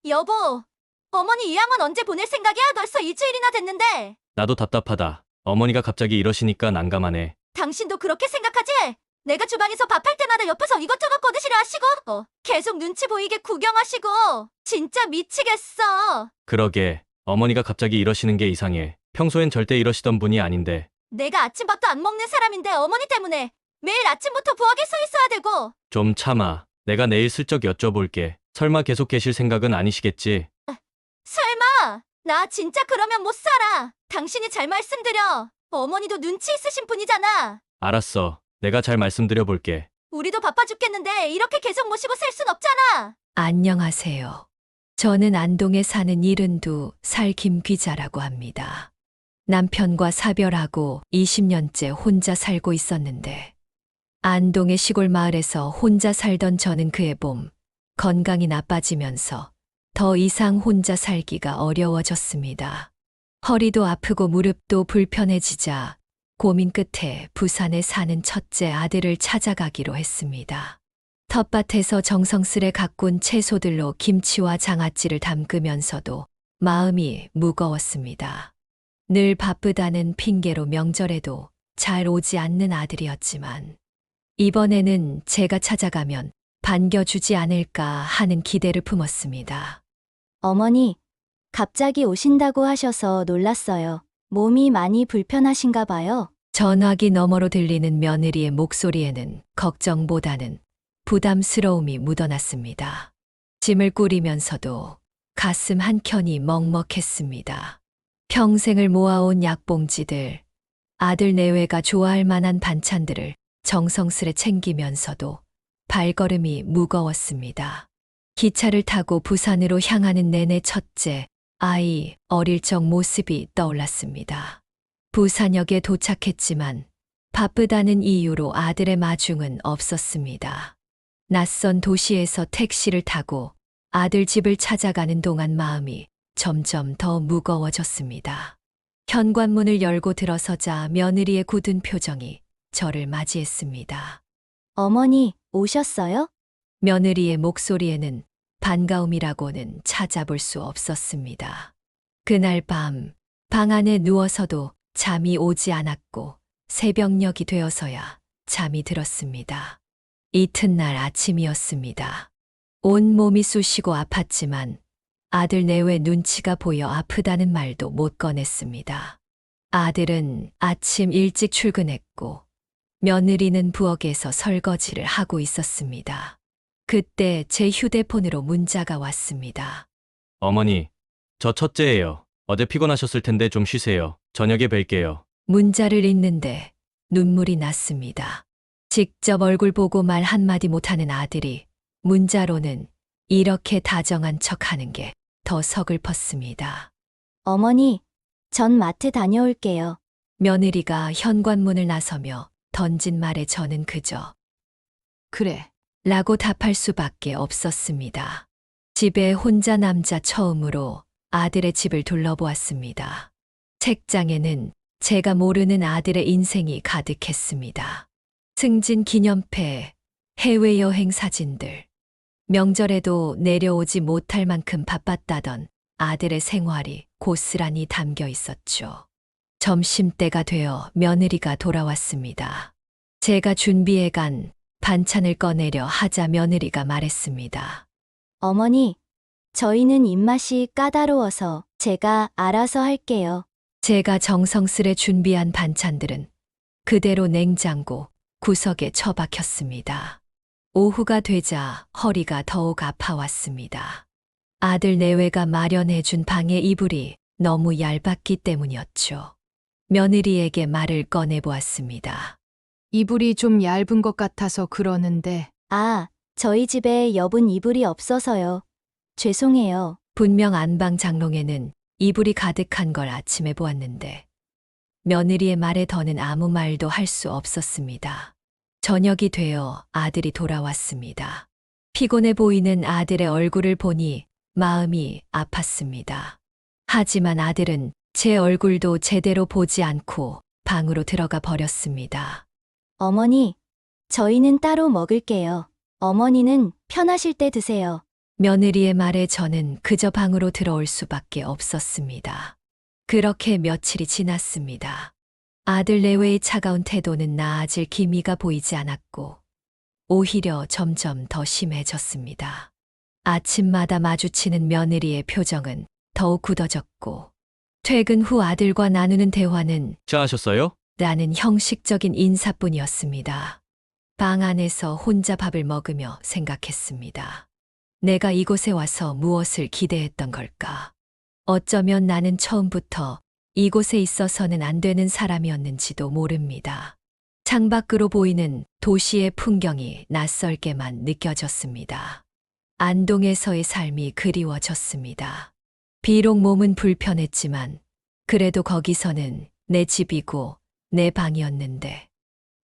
여보, 어머니 이 양은 언제 보낼 생각이야? 벌써 일주일이나 됐는데. 나도 답답하다. 어머니가 갑자기 이러시니까 난감하네. 당신도 그렇게 생각하지? 내가 주방에서 밥할 때마다 옆에서 이것저것 거드시려 하시고, 계속 눈치 보이게 구경하시고, 진짜 미치겠어. 그러게, 어머니가 갑자기 이러시는 게 이상해. 평소엔 절대 이러시던 분이 아닌데. 내가 아침밥도 안 먹는 사람인데 어머니 때문에 매일 아침부터 부엌에 서 있어야 되고. 좀 참아. 내가 내일 슬쩍 여쭤볼게. 설마 계속 계실 생각은 아니시겠지? 설마, 나 진짜 그러면 못 살아. 당신이 잘 말씀드려. 어머니도 눈치 있으신 분이잖아. 알았어. 내가 잘 말씀드려볼게. 우리도 바빠 죽겠는데 이렇게 계속 모시고 살 순 없잖아. 안녕하세요. 저는 안동에 사는 72살 김귀자라고 합니다. 남편과 사별하고 20년째 혼자 살고 있었는데, 안동의 시골 마을에서 혼자 살던 저는 그해 봄 건강이 나빠지면서 더 이상 혼자 살기가 어려워졌습니다. 허리도 아프고 무릎도 불편해지자 고민 끝에 부산에 사는 첫째 아들을 찾아가기로 했습니다. 텃밭에서 정성스레 가꾼 채소들로 김치와 장아찌를 담그면서도 마음이 무거웠습니다. 늘 바쁘다는 핑계로 명절에도 잘 오지 않는 아들이었지만, 이번에는 제가 찾아가면 반겨주지 않을까 하는 기대를 품었습니다. 어머니, 갑자기 오신다고 하셔서 놀랐어요. 몸이 많이 불편하신가 봐요. 전화기 너머로 들리는 며느리의 목소리에는 걱정보다는 부담스러움이 묻어났습니다. 짐을 꾸리면서도 가슴 한켠이 먹먹했습니다. 평생을 모아온 약봉지들, 아들 내외가 좋아할 만한 반찬들을 정성스레 챙기면서도 발걸음이 무거웠습니다. 기차를 타고 부산으로 향하는 내내 첫째 아이 어릴 적 모습이 떠올랐습니다. 부산역에 도착했지만 바쁘다는 이유로 아들의 마중은 없었습니다. 낯선 도시에서 택시를 타고 아들 집을 찾아가는 동안 마음이 점점 더 무거워졌습니다. 현관문을 열고 들어서자 며느리의 굳은 표정이 저를 맞이했습니다. 어머니, 오셨어요? 며느리의 목소리에는 반가움이라고는 찾아볼 수 없었습니다. 그날 밤, 방 안에 누워서도 잠이 오지 않았고 새벽녘이 되어서야 잠이 들었습니다. 이튿날 아침이었습니다. 온 몸이 쑤시고 아팠지만 아들 내외 눈치가 보여 아프다는 말도 못 꺼냈습니다. 아들은 아침 일찍 출근했고 며느리는 부엌에서 설거지를 하고 있었습니다. 그때 제 휴대폰으로 문자가 왔습니다. 어머니, 저 첫째예요. 어제 피곤하셨을 텐데 좀 쉬세요. 저녁에 뵐게요. 문자를 읽는데 눈물이 났습니다. 직접 얼굴 보고 말 한마디 못하는 아들이 문자로는 이렇게 다정한 척하는 게 더 서글펐습니다. 어머니, 전 마트 다녀올게요. 며느리가 현관문을 나서며 던진 말에 저는 그저 그래 라고 답할 수밖에 없었습니다. 집에 혼자 남자 처음으로 아들의 집을 둘러보았습니다. 책장에는 제가 모르는 아들의 인생이 가득했습니다. 승진 기념패, 해외여행 사진들, 명절에도 내려오지 못할 만큼 바빴다던 아들의 생활이 고스란히 담겨 있었죠. 점심때가 되어 며느리가 돌아왔습니다. 제가 준비해간 반찬을 꺼내려 하자 며느리가 말했습니다. 어머니, 저희는 입맛이 까다로워서 제가 알아서 할게요. 제가 정성스레 준비한 반찬들은 그대로 냉장고 구석에 처박혔습니다. 오후가 되자 허리가 더욱 아파왔습니다. 아들 내외가 마련해준 방의 이불이 너무 얇았기 때문이었죠. 며느리에게 말을 꺼내보았습니다. 이불이 좀 얇은 것 같아서 그러는데. 아, 저희 집에 여분 이불이 없어서요. 죄송해요. 분명 안방 장롱에는 이불이 가득한 걸 아침에 보았는데 며느리의 말에 더는 아무 말도 할 수 없었습니다. 저녁이 되어 아들이 돌아왔습니다. 피곤해 보이는 아들의 얼굴을 보니 마음이 아팠습니다. 하지만 아들은 제 얼굴도 제대로 보지 않고 방으로 들어가 버렸습니다. 어머니, 저희는 따로 먹을게요. 어머니는 편하실 때 드세요. 며느리의 말에 저는 그저 방으로 들어올 수밖에 없었습니다. 그렇게 며칠이 지났습니다. 아들 내외의 차가운 태도는 나아질 기미가 보이지 않았고, 오히려 점점 더 심해졌습니다. 아침마다 마주치는 며느리의 표정은 더욱 굳어졌고, 퇴근 후 아들과 나누는 대화는 식사하셨어요? 라는 형식적인 인사뿐이었습니다. 방 안에서 혼자 밥을 먹으며 생각했습니다. 내가 이곳에 와서 무엇을 기대했던 걸까? 어쩌면 나는 처음부터 이곳에 있어서는 안 되는 사람이었는지도 모릅니다. 창밖으로 보이는 도시의 풍경이 낯설게만 느껴졌습니다. 안동에서의 삶이 그리워졌습니다. 비록 몸은 불편했지만 그래도 거기서는 내 집이고 내 방이었는데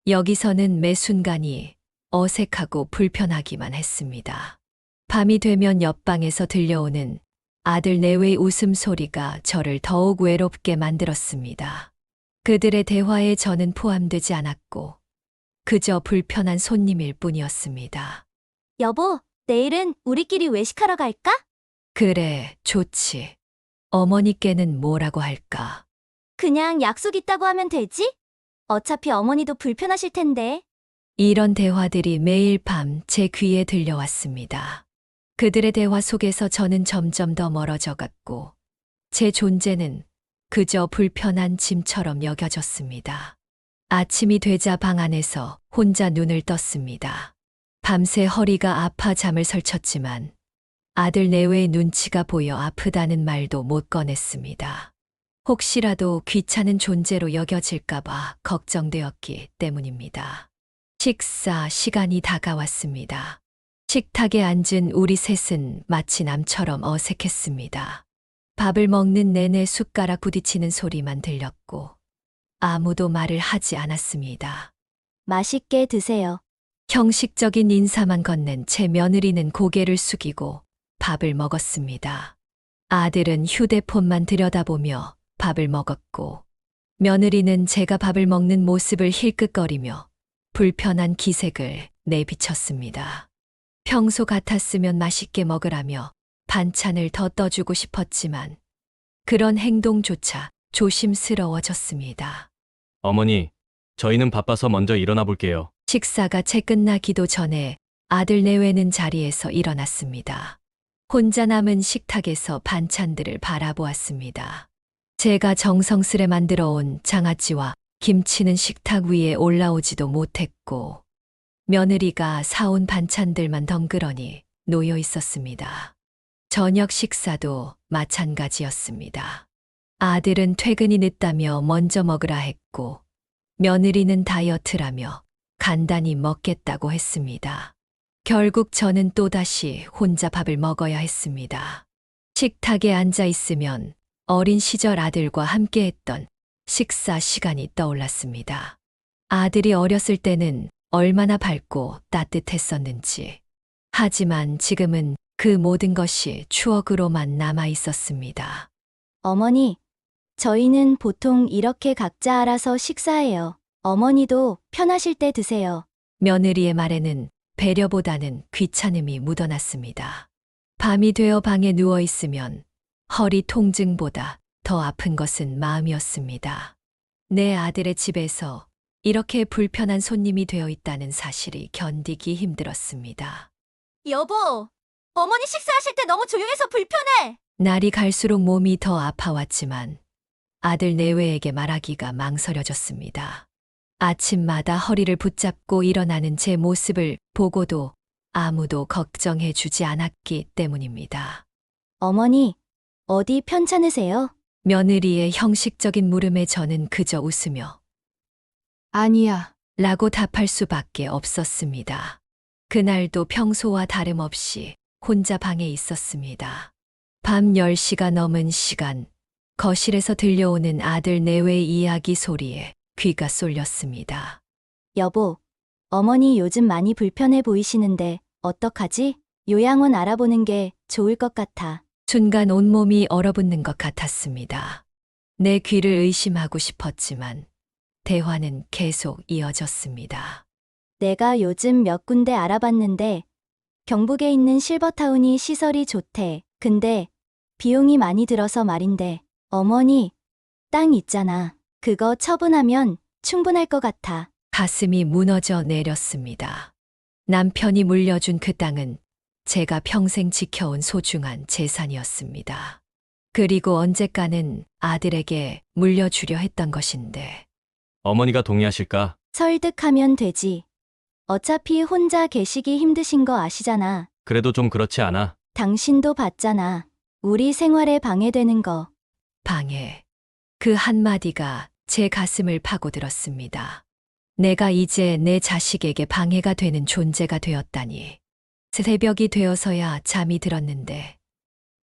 여기서는 매 순간이 어색하고 불편하기만 했습니다. 밤이 되면 옆방에서 들려오는 아들 내외의 웃음소리가 저를 더욱 외롭게 만들었습니다. 그들의 대화에 저는 포함되지 않았고 그저 불편한 손님일 뿐이었습니다. 여보, 내일은 우리끼리 외식하러 갈까? 그래, 좋지. 어머니께는 뭐라고 할까? 그냥 약속 있다고 하면 되지? 어차피 어머니도 불편하실 텐데. 이런 대화들이 매일 밤 제 귀에 들려왔습니다. 그들의 대화 속에서 저는 점점 더 멀어져 갔고, 제 존재는 그저 불편한 짐처럼 여겨졌습니다. 아침이 되자 방 안에서 혼자 눈을 떴습니다. 밤새 허리가 아파 잠을 설쳤지만 아들 내외의 눈치가 보여 아프다는 말도 못 꺼냈습니다. 혹시라도 귀찮은 존재로 여겨질까봐 걱정되었기 때문입니다. 식사 시간이 다가왔습니다. 식탁에 앉은 우리 셋은 마치 남처럼 어색했습니다. 밥을 먹는 내내 숟가락 부딪히는 소리만 들렸고 아무도 말을 하지 않았습니다. 맛있게 드세요. 형식적인 인사만 건넨 제 며느리는 고개를 숙이고 밥을 먹었습니다. 아들은 휴대폰만 들여다보며 밥을 먹었고 며느리는 제가 밥을 먹는 모습을 힐끗거리며 불편한 기색을 내비쳤습니다. 평소 같았으면 맛있게 먹으라며 반찬을 더 떠주고 싶었지만 그런 행동조차 조심스러워졌습니다. 어머니, 저희는 바빠서 먼저 일어나 볼게요. 식사가 채 끝나기도 전에 아들 내외는 자리에서 일어났습니다. 혼자 남은 식탁에서 반찬들을 바라보았습니다. 제가 정성스레 만들어 온 장아찌와 김치는 식탁 위에 올라오지도 못했고 며느리가 사온 반찬들만 덩그러니 놓여 있었습니다. 저녁 식사도 마찬가지였습니다. 아들은 퇴근이 늦다며 먼저 먹으라 했고 며느리는 다이어트라며 간단히 먹겠다고 했습니다. 결국 저는 또다시 혼자 밥을 먹어야 했습니다. 식탁에 앉아 있으면 어린 시절 아들과 함께했던 식사 시간이 떠올랐습니다. 아들이 어렸을 때는 얼마나 밝고 따뜻했었는지. 하지만 지금은 그 모든 것이 추억으로만 남아 있었습니다. 어머니, 저희는 보통 이렇게 각자 알아서 식사해요. 어머니도 편하실 때 드세요. 며느리의 말에는 배려보다는 귀찮음이 묻어났습니다. 밤이 되어 방에 누워 있으면 허리 통증보다 더 아픈 것은 마음이었습니다. 내 아들의 집에서 이렇게 불편한 손님이 되어 있다는 사실이 견디기 힘들었습니다. 여보, 어머니 식사하실 때 너무 조용해서 불편해. 날이 갈수록 몸이 더 아파왔지만 아들 내외에게 말하기가 망설여졌습니다. 아침마다 허리를 붙잡고 일어나는 제 모습을 보고도 아무도 걱정해 주지 않았기 때문입니다. 어머니, 어디 편찮으세요? 며느리의 형식적인 물음에 저는 그저 웃으며 아니야. 라고 답할 수밖에 없었습니다. 그날도 평소와 다름없이 혼자 방에 있었습니다. 밤 10시가 넘은 시간, 거실에서 들려오는 아들 내외의 이야기 소리에 귀가 쏠렸습니다. 여보, 어머니 요즘 많이 불편해 보이시는데 어떡하지? 요양원 알아보는 게 좋을 것 같아. 순간 온몸이 얼어붙는 것 같았습니다. 내 귀를 의심하고 싶었지만 대화는 계속 이어졌습니다. 내가 요즘 몇 군데 알아봤는데 경북에 있는 실버타운이 시설이 좋대. 근데 비용이 많이 들어서 말인데. 어머니, 땅 있잖아. 그거 처분하면 충분할 것 같아. 가슴이 무너져 내렸습니다. 남편이 물려준 그 땅은 제가 평생 지켜온 소중한 재산이었습니다. 그리고 언제까는 아들에게 물려주려 했던 것인데 어머니가 동의하실까? 설득하면 되지. 어차피 혼자 계시기 힘드신 거 아시잖아. 그래도 좀 그렇지 않아? 당신도 봤잖아. 우리 생활에 방해되는 거. 방해. 그 한마디가 제 가슴을 파고들었습니다. 내가 이제 내 자식에게 방해가 되는 존재가 되었다니. 새벽이 되어서야 잠이 들었는데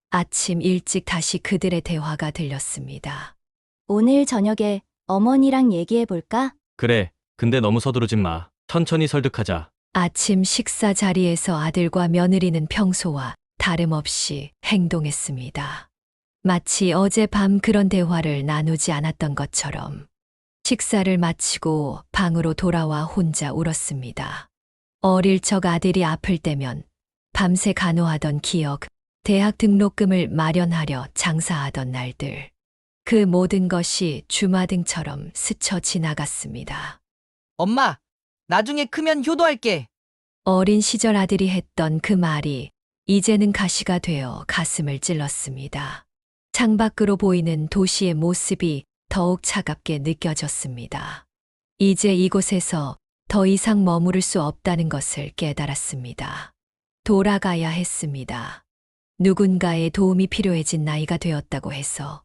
아침 일찍 다시 그들의 대화가 들렸습니다. 오늘 저녁에 어머니랑 얘기해 볼까? 그래. 근데 너무 서두르진 마. 천천히 설득하자. 아침 식사 자리에서 아들과 며느리는 평소와 다름없이 행동했습니다. 마치 어젯밤 그런 대화를 나누지 않았던 것처럼 식사를 마치고 방으로 돌아와 혼자 울었습니다. 어릴 적 아들이 아플 때면 밤새 간호하던 기억, 대학 등록금을 마련하려 장사하던 날들. 그 모든 것이 주마등처럼 스쳐 지나갔습니다. 엄마, 나중에 크면 효도할게. 어린 시절 아들이 했던 그 말이 이제는 가시가 되어 가슴을 찔렀습니다. 창밖으로 보이는 도시의 모습이 더욱 차갑게 느껴졌습니다. 이제 이곳에서 더 이상 머무를 수 없다는 것을 깨달았습니다. 돌아가야 했습니다. 누군가의 도움이 필요해진 나이가 되었다고 해서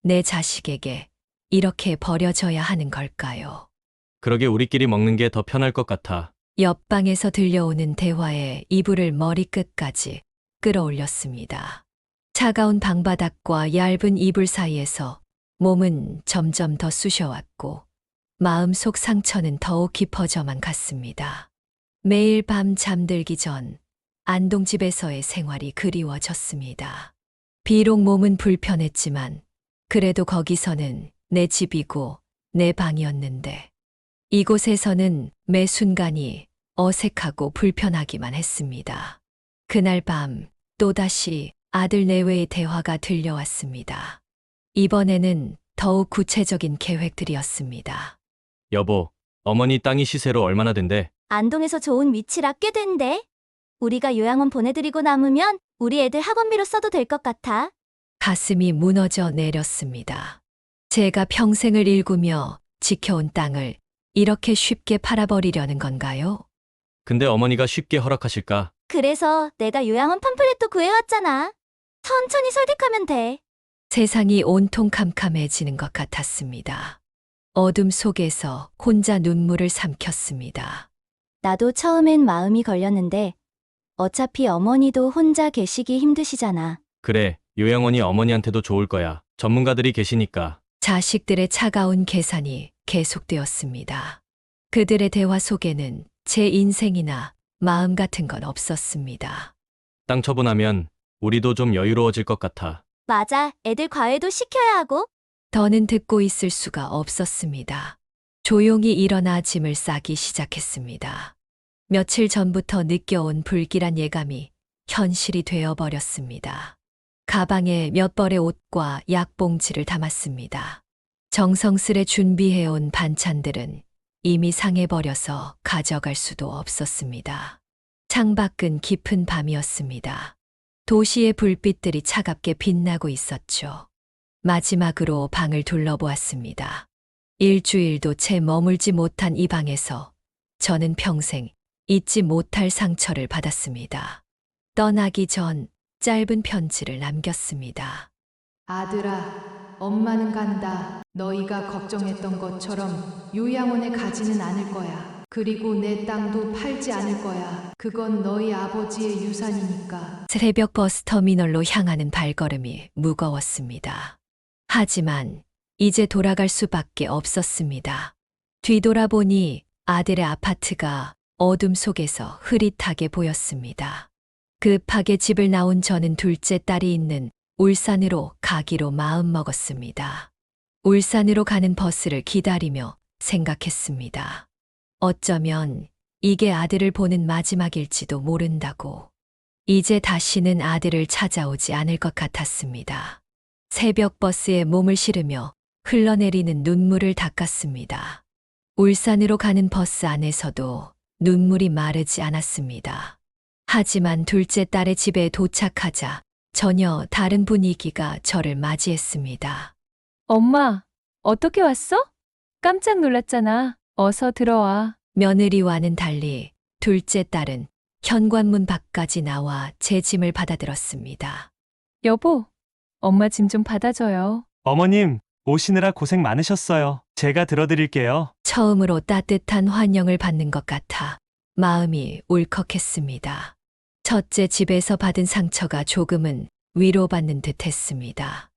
내 자식에게 이렇게 버려져야 하는 걸까요? 그러게 우리끼리 먹는 게 더 편할 것 같아. 옆방에서 들려오는 대화에 이불을 머리끝까지 끌어올렸습니다. 차가운 방바닥과 얇은 이불 사이에서 몸은 점점 더 쑤셔왔고 마음속 상처는 더욱 깊어져만 갔습니다. 매일 밤 잠들기 전 안동집에서의 생활이 그리워졌습니다. 비록 몸은 불편했지만 그래도 거기서는 내 집이고 내 방이었는데 이곳에서는 매 순간이 어색하고 불편하기만 했습니다. 그날 밤 또다시 아들 내외의 대화가 들려왔습니다. 이번에는 더욱 구체적인 계획들이었습니다. 여보, 어머니 땅이 시세로 얼마나 된대? 안동에서 좋은 위치라 꽤 된대. 우리가 요양원 보내드리고 남으면 우리 애들 학원비로 써도 될 것 같아. 가슴이 무너져 내렸습니다. 제가 평생을 일구며 지켜온 땅을 이렇게 쉽게 팔아버리려는 건가요? 근데 어머니가 쉽게 허락하실까? 그래서 내가 요양원 팜플렛도 구해왔잖아. 천천히 설득하면 돼. 세상이 온통 캄캄해지는 것 같았습니다. 어둠 속에서 혼자 눈물을 삼켰습니다. 나도 처음엔 마음이 걸렸는데 어차피 어머니도 혼자 계시기 힘드시잖아. 그래, 요양원이 어머니한테도 좋을 거야. 전문가들이 계시니까. 자식들의 차가운 계산이 계속되었습니다. 그들의 대화 속에는 제 인생이나 마음 같은 건 없었습니다. 땅 처분하면 우리도 좀 여유로워질 것 같아. 맞아, 애들 과외도 시켜야 하고. 더는 듣고 있을 수가 없었습니다. 조용히 일어나 짐을 싸기 시작했습니다. 며칠 전부터 느껴온 불길한 예감이 현실이 되어버렸습니다. 가방에 몇 벌의 옷과 약봉지를 담았습니다. 정성스레 준비해온 반찬들은 이미 상해버려서 가져갈 수도 없었습니다. 창밖은 깊은 밤이었습니다. 도시의 불빛들이 차갑게 빛나고 있었죠. 마지막으로 방을 둘러보았습니다. 일주일도 채 머물지 못한 이 방에서 저는 평생 잊지 못할 상처를 받았습니다. 떠나기 전 짧은 편지를 남겼습니다. 아들아, 엄마는 간다. 너희가 걱정했던 것처럼 요양원에 가지는 않을 거야. 그리고 내 땅도 팔지 않을 거야. 그건 너희 아버지의 유산이니까. 새벽 버스 터미널로 향하는 발걸음이 무거웠습니다. 하지만 이제 돌아갈 수밖에 없었습니다. 뒤돌아보니 아들의 아파트가 어둠 속에서 흐릿하게 보였습니다. 급하게 집을 나온 저는 둘째 딸이 있는 울산으로 가기로 마음먹었습니다. 울산으로 가는 버스를 기다리며 생각했습니다. 어쩌면 이게 아들을 보는 마지막일지도 모른다고. 이제 다시는 아들을 찾아오지 않을 것 같았습니다. 새벽 버스에 몸을 실으며 흘러내리는 눈물을 닦았습니다. 울산으로 가는 버스 안에서도 눈물이 마르지 않았습니다. 하지만 둘째 딸의 집에 도착하자 전혀 다른 분위기가 저를 맞이했습니다. 엄마, 어떻게 왔어? 깜짝 놀랐잖아. 어서 들어와. 며느리와는 달리 둘째 딸은 현관문 밖까지 나와 제 짐을 받아들었습니다. 여보, 엄마 짐 좀 받아줘요. 어머님, 오시느라 고생 많으셨어요. 제가 들어드릴게요. 처음으로 따뜻한 환영을 받는 것 같아 마음이 울컥했습니다. 첫째 집에서 받은 상처가 조금은 위로받는 듯 했습니다.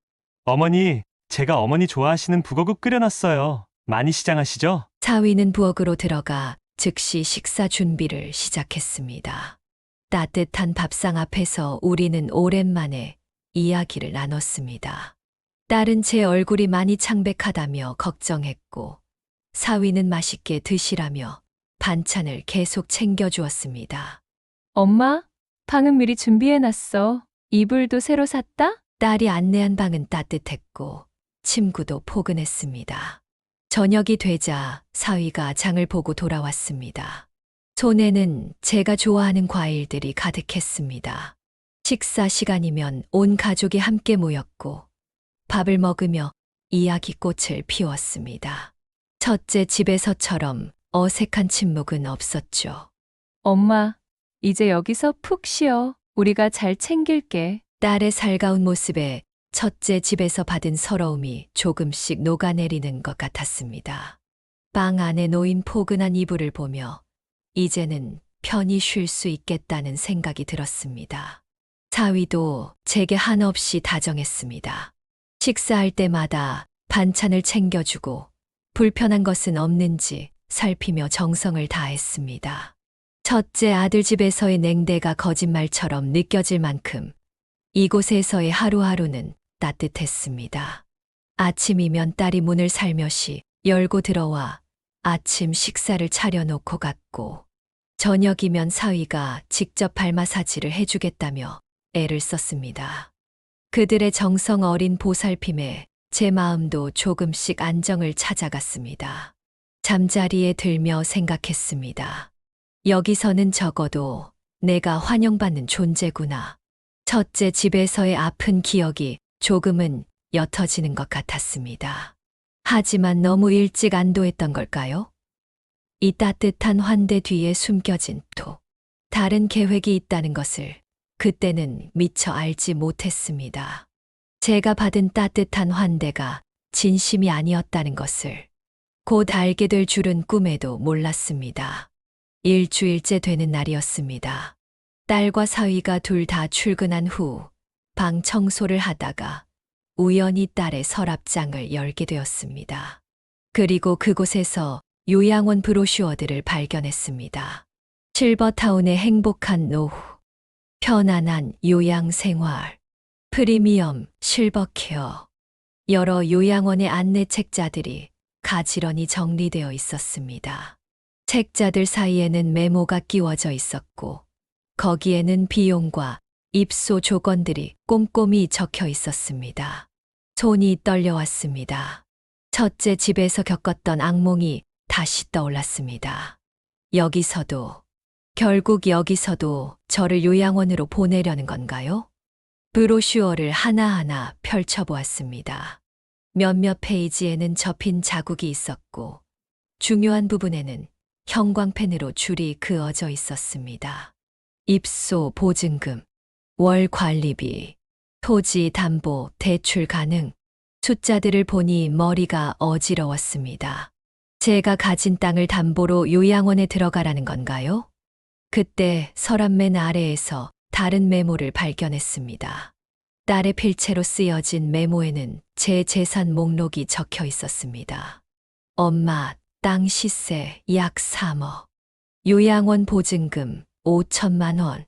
어머니, 제가 어머니 좋아하시는 북어국 끓여놨어요. 많이 시장하시죠? 사위는 부엌으로 들어가 즉시 식사 준비를 시작했습니다. 따뜻한 밥상 앞에서 우리는 오랜만에 이야기를 나눴습니다. 딸은 제 얼굴이 많이 창백하다며 걱정했고, 사위는 맛있게 드시라며 반찬을 계속 챙겨주었습니다. 엄마, 방은 미리 준비해놨어. 이불도 새로 샀다? 딸이 안내한 방은 따뜻했고, 침구도 포근했습니다. 저녁이 되자 사위가 장을 보고 돌아왔습니다. 손에는 제가 좋아하는 과일들이 가득했습니다. 식사 시간이면 온 가족이 함께 모였고 밥을 먹으며 이야기꽃을 피웠습니다. 첫째 집에서처럼 어색한 침묵은 없었죠. 엄마, 이제 여기서 푹 쉬어. 우리가 잘 챙길게. 딸의 살가운 모습에 첫째 집에서 받은 서러움이 조금씩 녹아내리는 것 같았습니다. 방 안에 놓인 포근한 이불을 보며 이제는 편히 쉴 수 있겠다는 생각이 들었습니다. 사위도 제게 한없이 다정했습니다. 식사할 때마다 반찬을 챙겨주고 불편한 것은 없는지 살피며 정성을 다했습니다. 첫째 아들 집에서의 냉대가 거짓말처럼 느껴질 만큼 이곳에서의 하루하루는 따뜻했습니다. 아침이면 딸이 문을 살며시 열고 들어와 아침 식사를 차려놓고 갔고, 저녁이면 사위가 직접 발 마사지를 해주겠다며 애를 썼습니다. 그들의 정성 어린 보살핌에 제 마음도 조금씩 안정을 찾아갔습니다. 잠자리에 들며 생각했습니다. 여기서는 적어도 내가 환영받는 존재구나. 첫째 집에서의 아픈 기억이 조금은 옅어지는 것 같았습니다. 하지만 너무 일찍 안도했던 걸까요? 이 따뜻한 환대 뒤에 숨겨진 또 다른 계획이 있다는 것을 그때는 미처 알지 못했습니다. 제가 받은 따뜻한 환대가 진심이 아니었다는 것을 곧 알게 될 줄은 꿈에도 몰랐습니다. 일주일째 되는 날이었습니다. 딸과 사위가 둘 다 출근한 후 방 청소를 하다가 우연히 딸의 서랍장을 열게 되었습니다. 그리고 그곳에서 요양원 브로슈어들을 발견했습니다. 실버타운의 행복한 노후, 편안한 요양 생활, 프리미엄 실버케어, 여러 요양원의 안내 책자들이 가지런히 정리되어 있었습니다. 책자들 사이에는 메모가 끼워져 있었고, 거기에는 비용과 입소 조건들이 꼼꼼히 적혀 있었습니다. 손이 떨려왔습니다. 첫째 집에서 겪었던 악몽이 다시 떠올랐습니다. 결국 여기서도 저를 요양원으로 보내려는 건가요? 브로슈어를 하나하나 펼쳐보았습니다. 몇몇 페이지에는 접힌 자국이 있었고, 중요한 부분에는 형광펜으로 줄이 그어져 있었습니다. 입소 보증금, 월 관리비, 토지 담보 대출 가능, 숫자들을 보니 머리가 어지러웠습니다. 제가 가진 땅을 담보로 요양원에 들어가라는 건가요? 그때 서랍맨 아래에서 다른 메모를 발견했습니다. 딸의 필체로 쓰여진 메모에는 제 재산 목록이 적혀 있었습니다. 엄마, 땅 시세 약 3억, 요양원 보증금 5천만 원,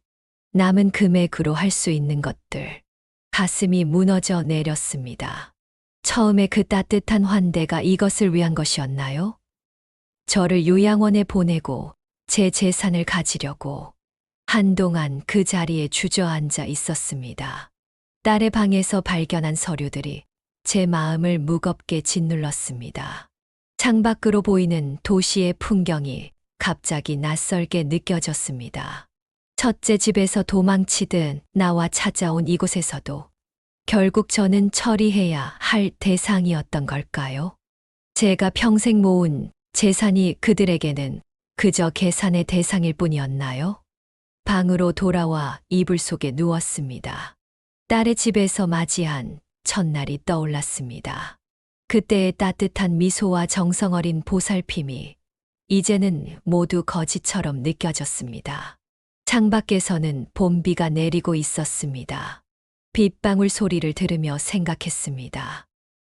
남은 금액으로 할 수 있는 것들. 가슴이 무너져 내렸습니다. 처음에 그 따뜻한 환대가 이것을 위한 것이었나요? 저를 요양원에 보내고 제 재산을 가지려고 한동안 그 자리에 주저앉아 있었습니다. 딸의 방에서 발견한 서류들이 제 마음을 무겁게 짓눌렀습니다. 창밖으로 보이는 도시의 풍경이 갑자기 낯설게 느껴졌습니다. 첫째 집에서 도망치듯 나와 찾아온 이곳에서도 결국 저는 처리해야 할 대상이었던 걸까요? 제가 평생 모은 재산이 그들에게는 그저 계산의 대상일 뿐이었나요? 방으로 돌아와 이불 속에 누웠습니다. 딸의 집에서 맞이한 첫날이 떠올랐습니다. 그때의 따뜻한 미소와 정성 어린 보살핌이 이제는 모두 거짓처럼 느껴졌습니다. 창밖에서는 봄비가 내리고 있었습니다. 빗방울 소리를 들으며 생각했습니다.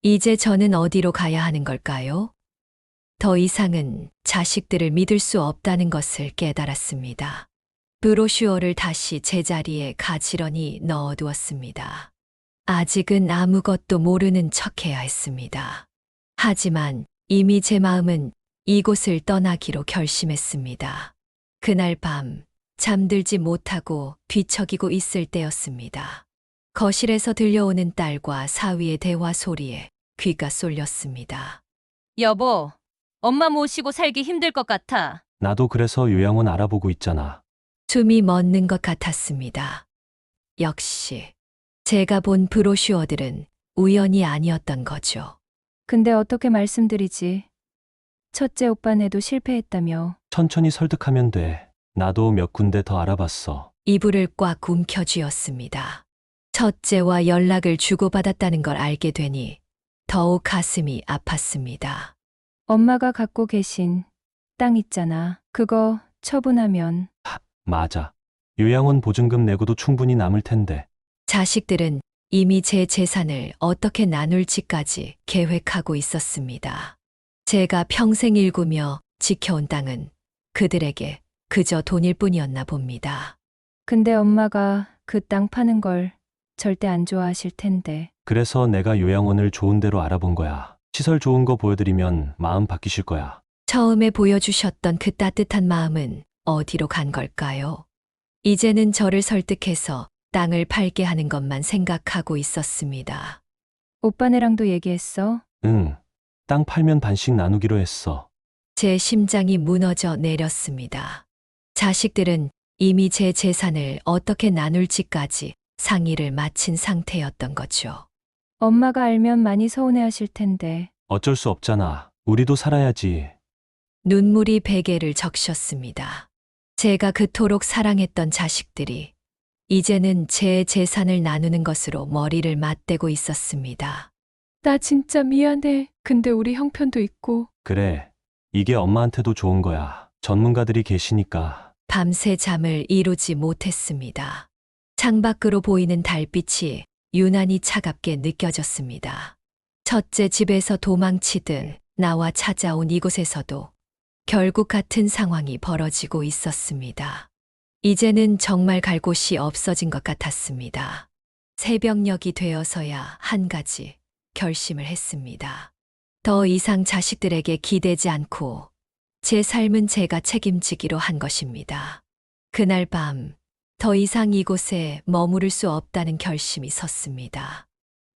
이제 저는 어디로 가야 하는 걸까요? 더 이상은 자식들을 믿을 수 없다는 것을 깨달았습니다. 브로슈어를 다시 제자리에 가지런히 넣어두었습니다. 아직은 아무것도 모르는 척해야 했습니다. 하지만 이미 제 마음은 이곳을 떠나기로 결심했습니다. 그날 밤 잠들지 못하고 뒤척이고 있을 때였습니다. 거실에서 들려오는 딸과 사위의 대화 소리에 귀가 쏠렸습니다. 여보, 엄마 모시고 살기 힘들 것 같아. 나도 그래서 요양원 알아보고 있잖아. 숨이 멎는 것 같았습니다. 역시 제가 본 브로슈어들은 우연이 아니었던 거죠. 근데 어떻게 말씀드리지? 첫째 오빠네도 실패했다며. 천천히 설득하면 돼. 나도 몇 군데 더 알아봤어. 이불을 꽉 움켜쥐었습니다. 첫째와 연락을 주고받았다는 걸 알게 되니 더욱 가슴이 아팠습니다. 엄마가 갖고 계신 땅 있잖아. 그거 처분하면. 맞아. 요양원 보증금 내고도 충분히 남을 텐데. 자식들은 이미 제 재산을 어떻게 나눌지까지 계획하고 있었습니다. 제가 평생 일구며 지켜온 땅은 그들에게 그저 돈일 뿐이었나 봅니다. 근데 엄마가 그 땅 파는 걸 절대 안 좋아하실 텐데. 그래서 내가 요양원을 좋은 데로 알아본 거야. 시설 좋은 거 보여드리면 마음 바뀌실 거야. 처음에 보여주셨던 그 따뜻한 마음은 어디로 간 걸까요? 이제는 저를 설득해서 땅을 팔게 하는 것만 생각하고 있었습니다. 오빠네랑도 얘기했어? 응. 땅 팔면 반씩 나누기로 했어. 제 심장이 무너져 내렸습니다. 자식들은 이미 제 재산을 어떻게 나눌지까지 상의를 마친 상태였던 거죠. 엄마가 알면 많이 서운해하실 텐데. 어쩔 수 없잖아. 우리도 살아야지. 눈물이 베개를 적셨습니다. 제가 그토록 사랑했던 자식들이 이제는 제 재산을 나누는 것으로 머리를 맞대고 있었습니다. 나 진짜 미안해. 근데 우리 형편도 있고. 그래. 이게 엄마한테도 좋은 거야. 전문가들이 계시니까. 밤새 잠을 이루지 못했습니다. 창밖으로 보이는 달빛이 유난히 차갑게 느껴졌습니다. 첫째 집에서 도망치듯 나와 찾아온 이곳에서도 결국 같은 상황이 벌어지고 있었습니다. 이제는 정말 갈 곳이 없어진 것 같았습니다. 새벽녘이 되어서야 한 가지 결심을 했습니다. 더 이상 자식들에게 기대지 않고 제 삶은 제가 책임지기로 한 것입니다. 그날 밤 더 이상 이곳에 머무를 수 없다는 결심이 섰습니다.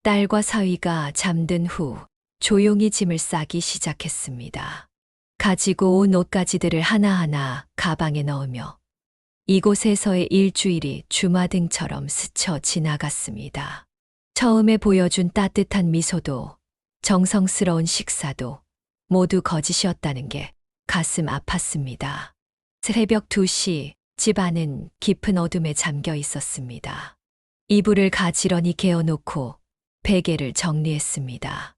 딸과 사위가 잠든 후 조용히 짐을 싸기 시작했습니다. 가지고 온 옷가지들을 하나하나 가방에 넣으며 이곳에서의 일주일이 주마등처럼 스쳐 지나갔습니다. 처음에 보여준 따뜻한 미소도 정성스러운 식사도 모두 거짓이었다는 게 가슴 아팠습니다. 새벽 2시 집 안은 깊은 어둠에 잠겨 있었습니다. 이불을 가지런히 개어놓고 베개를 정리했습니다.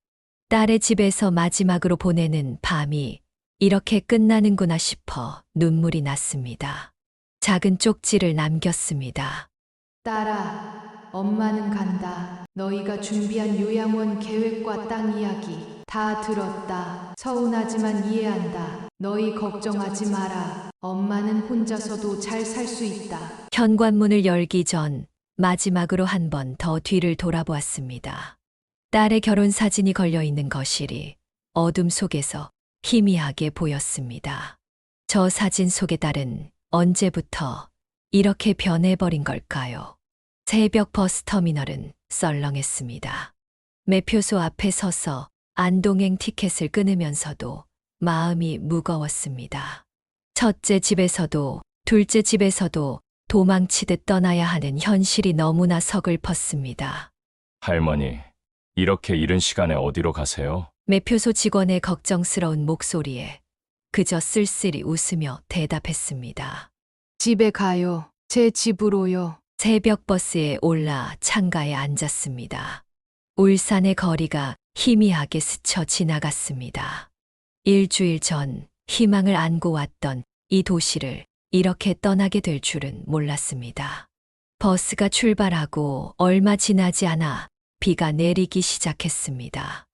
딸의 집에서 마지막으로 보내는 밤이 이렇게 끝나는구나 싶어 눈물이 났습니다. 작은 쪽지를 남겼습니다. 딸아, 엄마는 간다. 너희가 준비한 요양원 계획과 땅 이야기 다 들었다. 서운하지만 이해한다. 너희 걱정하지 마라. 엄마는 혼자서도 잘 살 수 있다. 현관문을 열기 전 마지막으로 한 번 더 뒤를 돌아보았습니다. 딸의 결혼 사진이 걸려 있는 거실이 어둠 속에서 희미하게 보였습니다. 저 사진 속의 딸은 언제부터 이렇게 변해버린 걸까요? 새벽 버스터미널은 썰렁했습니다. 매표소 앞에 서서 안동행 티켓을 끊으면서도 마음이 무거웠습니다. 첫째 집에서도 둘째 집에서도 도망치듯 떠나야 하는 현실이 너무나 서글펐습니다. 할머니, 이렇게 이른 시간에 어디로 가세요? 매표소 직원의 걱정스러운 목소리에 그저 쓸쓸히 웃으며 대답했습니다. 집에 가요. 제 집으로요. 새벽 버스에 올라 창가에 앉았습니다. 울산의 거리가 희미하게 스쳐 지나갔습니다. 일주일 전 희망을 안고 왔던 이 도시를 이렇게 떠나게 될 줄은 몰랐습니다. 버스가 출발하고 얼마 지나지 않아 비가 내리기 시작했습니다.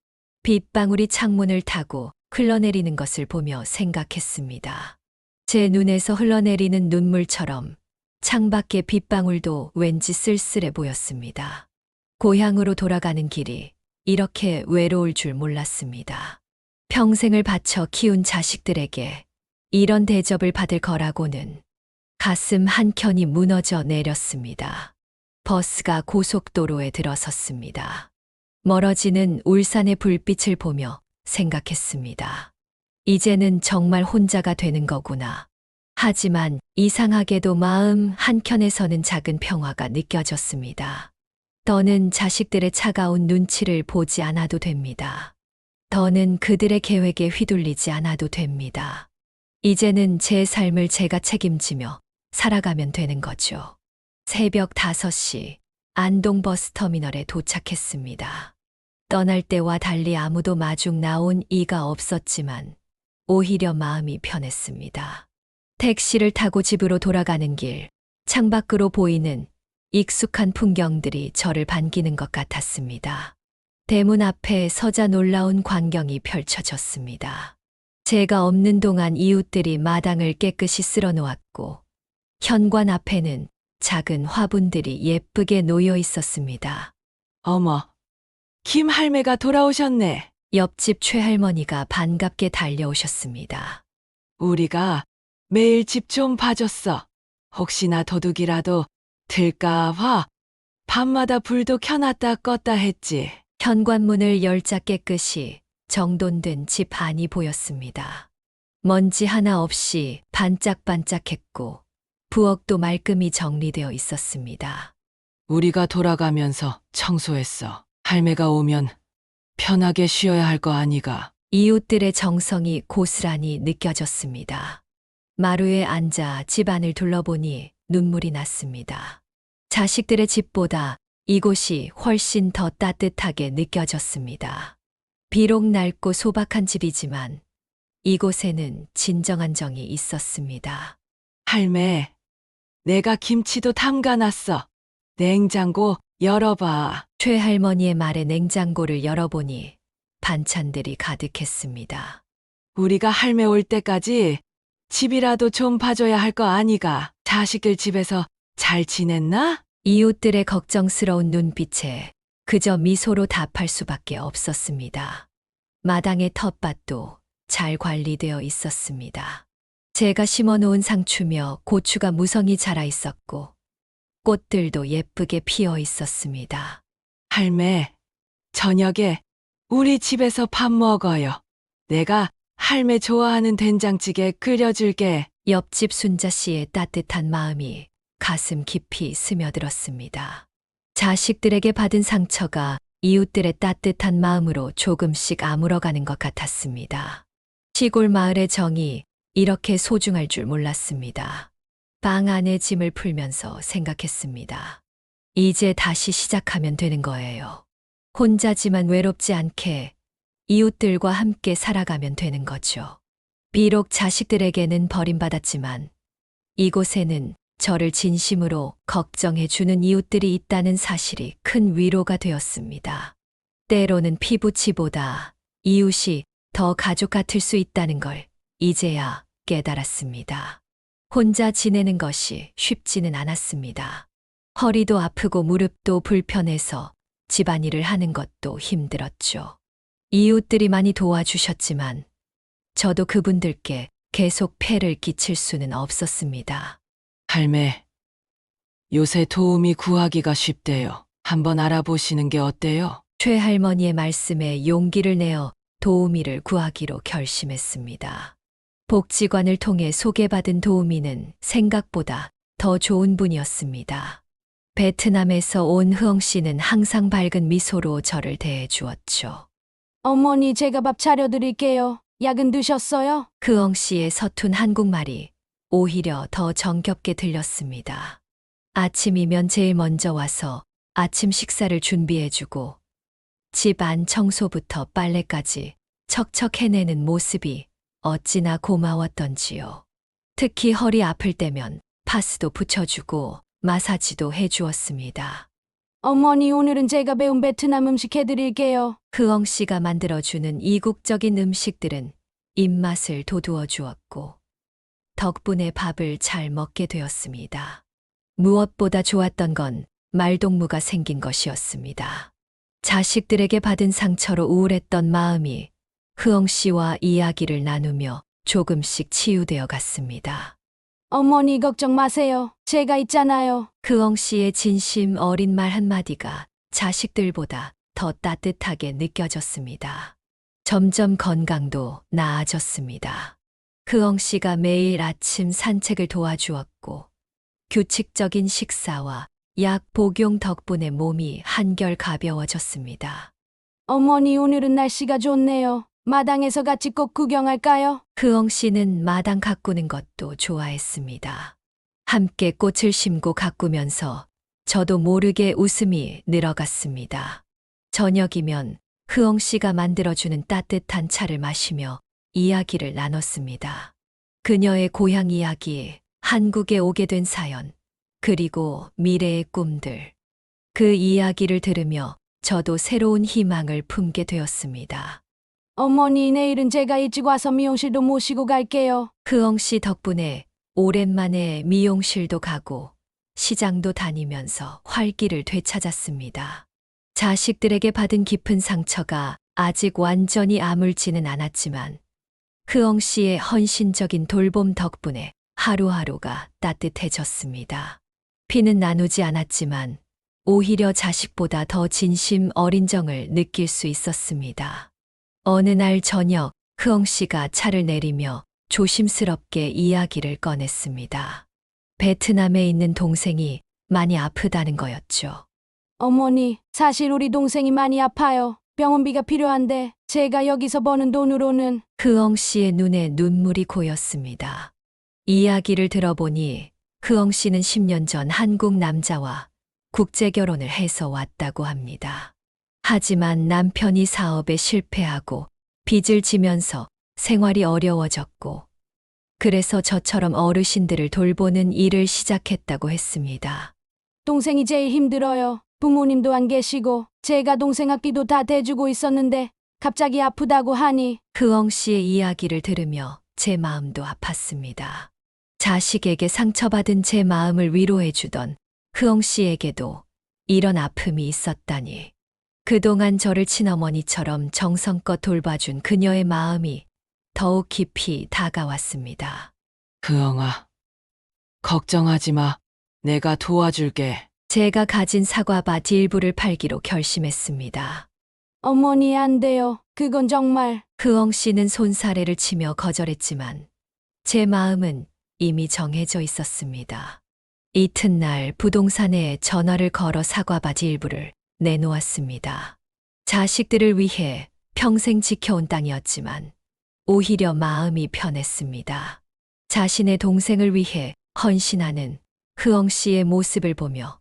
빗방울이 창문을 타고 흘러내리는 것을 보며 생각했습니다. 제 눈에서 흘러내리는 눈물처럼 창밖의 빗방울도 왠지 쓸쓸해 보였습니다. 고향으로 돌아가는 길이 이렇게 외로울 줄 몰랐습니다. 평생을 바쳐 키운 자식들에게 이런 대접을 받을 거라고는 가슴 한켠이 무너져 내렸습니다. 버스가 고속도로에 들어섰습니다. 멀어지는 울산의 불빛을 보며 생각했습니다. 이제는 정말 혼자가 되는 거구나. 하지만 이상하게도 마음 한켠에서는 작은 평화가 느껴졌습니다. 더는 자식들의 차가운 눈치를 보지 않아도 됩니다. 더는 그들의 계획에 휘둘리지 않아도 됩니다. 이제는 제 삶을 제가 책임지며 살아가면 되는 거죠. 새벽 5시 안동 버스터미널에 도착했습니다. 떠날 때와 달리 아무도 마중 나온 이가 없었지만 오히려 마음이 편했습니다. 택시를 타고 집으로 돌아가는 길, 창밖으로 보이는 익숙한 풍경들이 저를 반기는 것 같았습니다. 대문 앞에 서자 놀라운 광경이 펼쳐졌습니다. 제가 없는 동안 이웃들이 마당을 깨끗이 쓸어 놓았고, 현관 앞에는 작은 화분들이 예쁘게 놓여 있었습니다. 어머, 김 할매가 돌아오셨네. 옆집 최할머니가 반갑게 달려오셨습니다. 우리가 매일 집 좀 봐줬어. 혹시나 도둑이라도 들까봐 밤마다 불도 켜놨다 껐다 했지. 현관문을 열자 깨끗이 정돈된 집 안이 보였습니다. 먼지 하나 없이 반짝반짝했고 부엌도 말끔히 정리되어 있었습니다. 우리가 돌아가면서 청소했어. 할매가 오면 편하게 쉬어야 할 거 아니가. 이웃들의 정성이 고스란히 느껴졌습니다. 마루에 앉아 집안을 둘러보니 눈물이 났습니다. 자식들의 집보다 이곳이 훨씬 더 따뜻하게 느껴졌습니다. 비록 낡고 소박한 집이지만 이곳에는 진정한 정이 있었습니다. 할매, 내가 김치도 담가놨어. 냉장고 열어봐. 최할머니의 말에 냉장고를 열어보니 반찬들이 가득했습니다. 우리가 할매 올 때까지 집이라도 좀 봐줘야 할 거 아니가. 자식들 집에서 잘 지냈나? 이웃들의 걱정스러운 눈빛에 그저 미소로 답할 수밖에 없었습니다. 마당의 텃밭도 잘 관리되어 있었습니다. 제가 심어놓은 상추며 고추가 무성히 자라 있었고 꽃들도 예쁘게 피어 있었습니다. 할매, 저녁에 우리 집에서 밥 먹어요. 내가 할매 좋아하는 된장찌개 끓여줄게. 옆집 순자 씨의 따뜻한 마음이 가슴 깊이 스며들었습니다. 자식들에게 받은 상처가 이웃들의 따뜻한 마음으로 조금씩 아물어가는 것 같았습니다. 시골 마을의 정이 이렇게 소중할 줄 몰랐습니다. 방 안에 짐을 풀면서 생각했습니다. 이제 다시 시작하면 되는 거예요. 혼자지만 외롭지 않게 이웃들과 함께 살아가면 되는 거죠. 비록 자식들에게는 버림받았지만 이곳에는 저를 진심으로 걱정해주는 이웃들이 있다는 사실이 큰 위로가 되었습니다. 때로는 피부치보다 이웃이 더 가족 같을 수 있다는 걸 이제야 깨달았습니다. 혼자 지내는 것이 쉽지는 않았습니다. 허리도 아프고 무릎도 불편해서 집안일을 하는 것도 힘들었죠. 이웃들이 많이 도와주셨지만 저도 그분들께 계속 폐를 끼칠 수는 없었습니다. 할매, 요새 도우미 구하기가 쉽대요. 한번 알아보시는 게 어때요? 최할머니의 말씀에 용기를 내어 도우미를 구하기로 결심했습니다. 복지관을 통해 소개받은 도우미는 생각보다 더 좋은 분이었습니다. 베트남에서 온 흐엉 씨는 항상 밝은 미소로 저를 대해 주었죠. 어머니, 제가 밥 차려드릴게요. 약은 드셨어요? 흐엉 씨의 서툰 한국말이 오히려 더 정겹게 들렸습니다. 아침이면 제일 먼저 와서 아침 식사를 준비해주고 집 안 청소부터 빨래까지 척척 해내는 모습이 어찌나 고마웠던지요. 특히 허리 아플 때면 파스도 붙여주고 마사지도 해주었습니다. 어머니, 오늘은 제가 배운 베트남 음식 해드릴게요. 흐엉 씨가 만들어주는 이국적인 음식들은 입맛을 돋우어 주었고 덕분에 밥을 잘 먹게 되었습니다. 무엇보다 좋았던 건 말동무가 생긴 것이었습니다. 자식들에게 받은 상처로 우울했던 마음이 흐엉 씨와 이야기를 나누며 조금씩 치유되어 갔습니다. 어머니, 걱정 마세요. 제가 있잖아요. 흐엉 씨의 진심 어린 말 한마디가 자식들보다 더 따뜻하게 느껴졌습니다. 점점 건강도 나아졌습니다. 흐엉 씨가 매일 아침 산책을 도와주었고 규칙적인 식사와 약 복용 덕분에 몸이 한결 가벼워졌습니다. 어머니, 오늘은 날씨가 좋네요. 마당에서 같이 꽃 구경할까요? 흐엉 씨는 마당 가꾸는 것도 좋아했습니다. 함께 꽃을 심고 가꾸면서 저도 모르게 웃음이 늘어갔습니다. 저녁이면 흐엉 씨가 만들어주는 따뜻한 차를 마시며 이야기를 나눴습니다. 그녀의 고향 이야기, 한국에 오게 된 사연, 그리고 미래의 꿈들. 그 이야기를 들으며 저도 새로운 희망을 품게 되었습니다. 어머니, 내일은 제가 일찍 와서 미용실도 모시고 갈게요. 흐엉 씨 덕분에 오랜만에 미용실도 가고 시장도 다니면서 활기를 되찾았습니다. 자식들에게 받은 깊은 상처가 아직 완전히 아물지는 않았지만 흐엉 씨의 헌신적인 돌봄 덕분에 하루하루가 따뜻해졌습니다. 피는 나누지 않았지만 오히려 자식보다 더 진심 어린 정을 느낄 수 있었습니다. 어느 날 저녁 흐엉 씨가 차를 내리며 조심스럽게 이야기를 꺼냈습니다. 베트남에 있는 동생이 많이 아프다는 거였죠. 어머니, 사실 우리 동생이 많이 아파요. 병원비가 필요한데 제가 여기서 버는 돈으로는. 흐엉 씨의 눈에 눈물이 고였습니다. 이야기를 들어보니 흐엉 씨는 10년 전 한국 남자와 국제 결혼을 해서 왔다고 합니다. 하지만 남편이 사업에 실패하고 빚을 지면서 생활이 어려워졌고 그래서 저처럼 어르신들을 돌보는 일을 시작했다고 했습니다. 동생이 제일 힘들어요. 부모님도 안 계시고 제가 동생 학비도 다 대주고 있었는데 갑자기 아프다고 하니. 흐엉 씨의 이야기를 들으며 제 마음도 아팠습니다. 자식에게 상처받은 제 마음을 위로해주던 흐엉 씨에게도 이런 아픔이 있었다니. 그동안 저를 친어머니처럼 정성껏 돌봐준 그녀의 마음이 더욱 깊이 다가왔습니다. 흐엉아, 걱정하지 마. 내가 도와줄게. 제가 가진 사과밭 일부를 팔기로 결심했습니다. 어머니, 안 돼요. 그건 정말. 흐엉 씨는 손사래를 치며 거절했지만 제 마음은 이미 정해져 있었습니다. 이튿날 부동산에 전화를 걸어 사과밭 일부를 내놓았습니다. 자식들을 위해 평생 지켜온 땅이었지만 오히려 마음이 편했습니다. 자신의 동생을 위해 헌신하는 흐엉 씨의 모습을 보며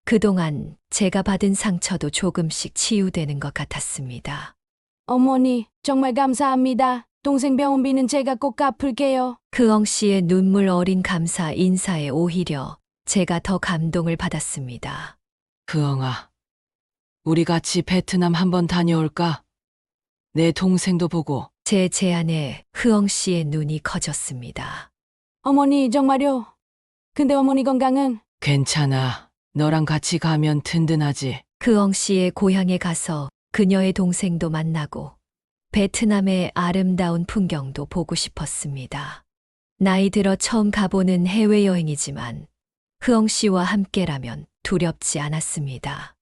그동안 제가 받은 상처도 조금씩 치유되는 것 같았습니다. 어머니, 정말 감사합니다. 동생 병원비는 제가 꼭 갚을게요. 흐엉 씨의 눈물 어린 감사 인사에 오히려 제가 더 감동을 받았습니다. 흐엉아, 우리 같이 베트남 한번 다녀올까? 내 동생도 보고. 제 제안에 흐엉 씨의 눈이 커졌습니다. 어머니, 정말요? 근데 어머니 건강은? 괜찮아. 너랑 같이 가면 든든하지. 흐엉 씨의 고향에 가서 그녀의 동생도 만나고 베트남의 아름다운 풍경도 보고 싶었습니다. 나이 들어 처음 가보는 해외여행이지만 흐엉 씨와 함께라면 두렵지 않았습니다.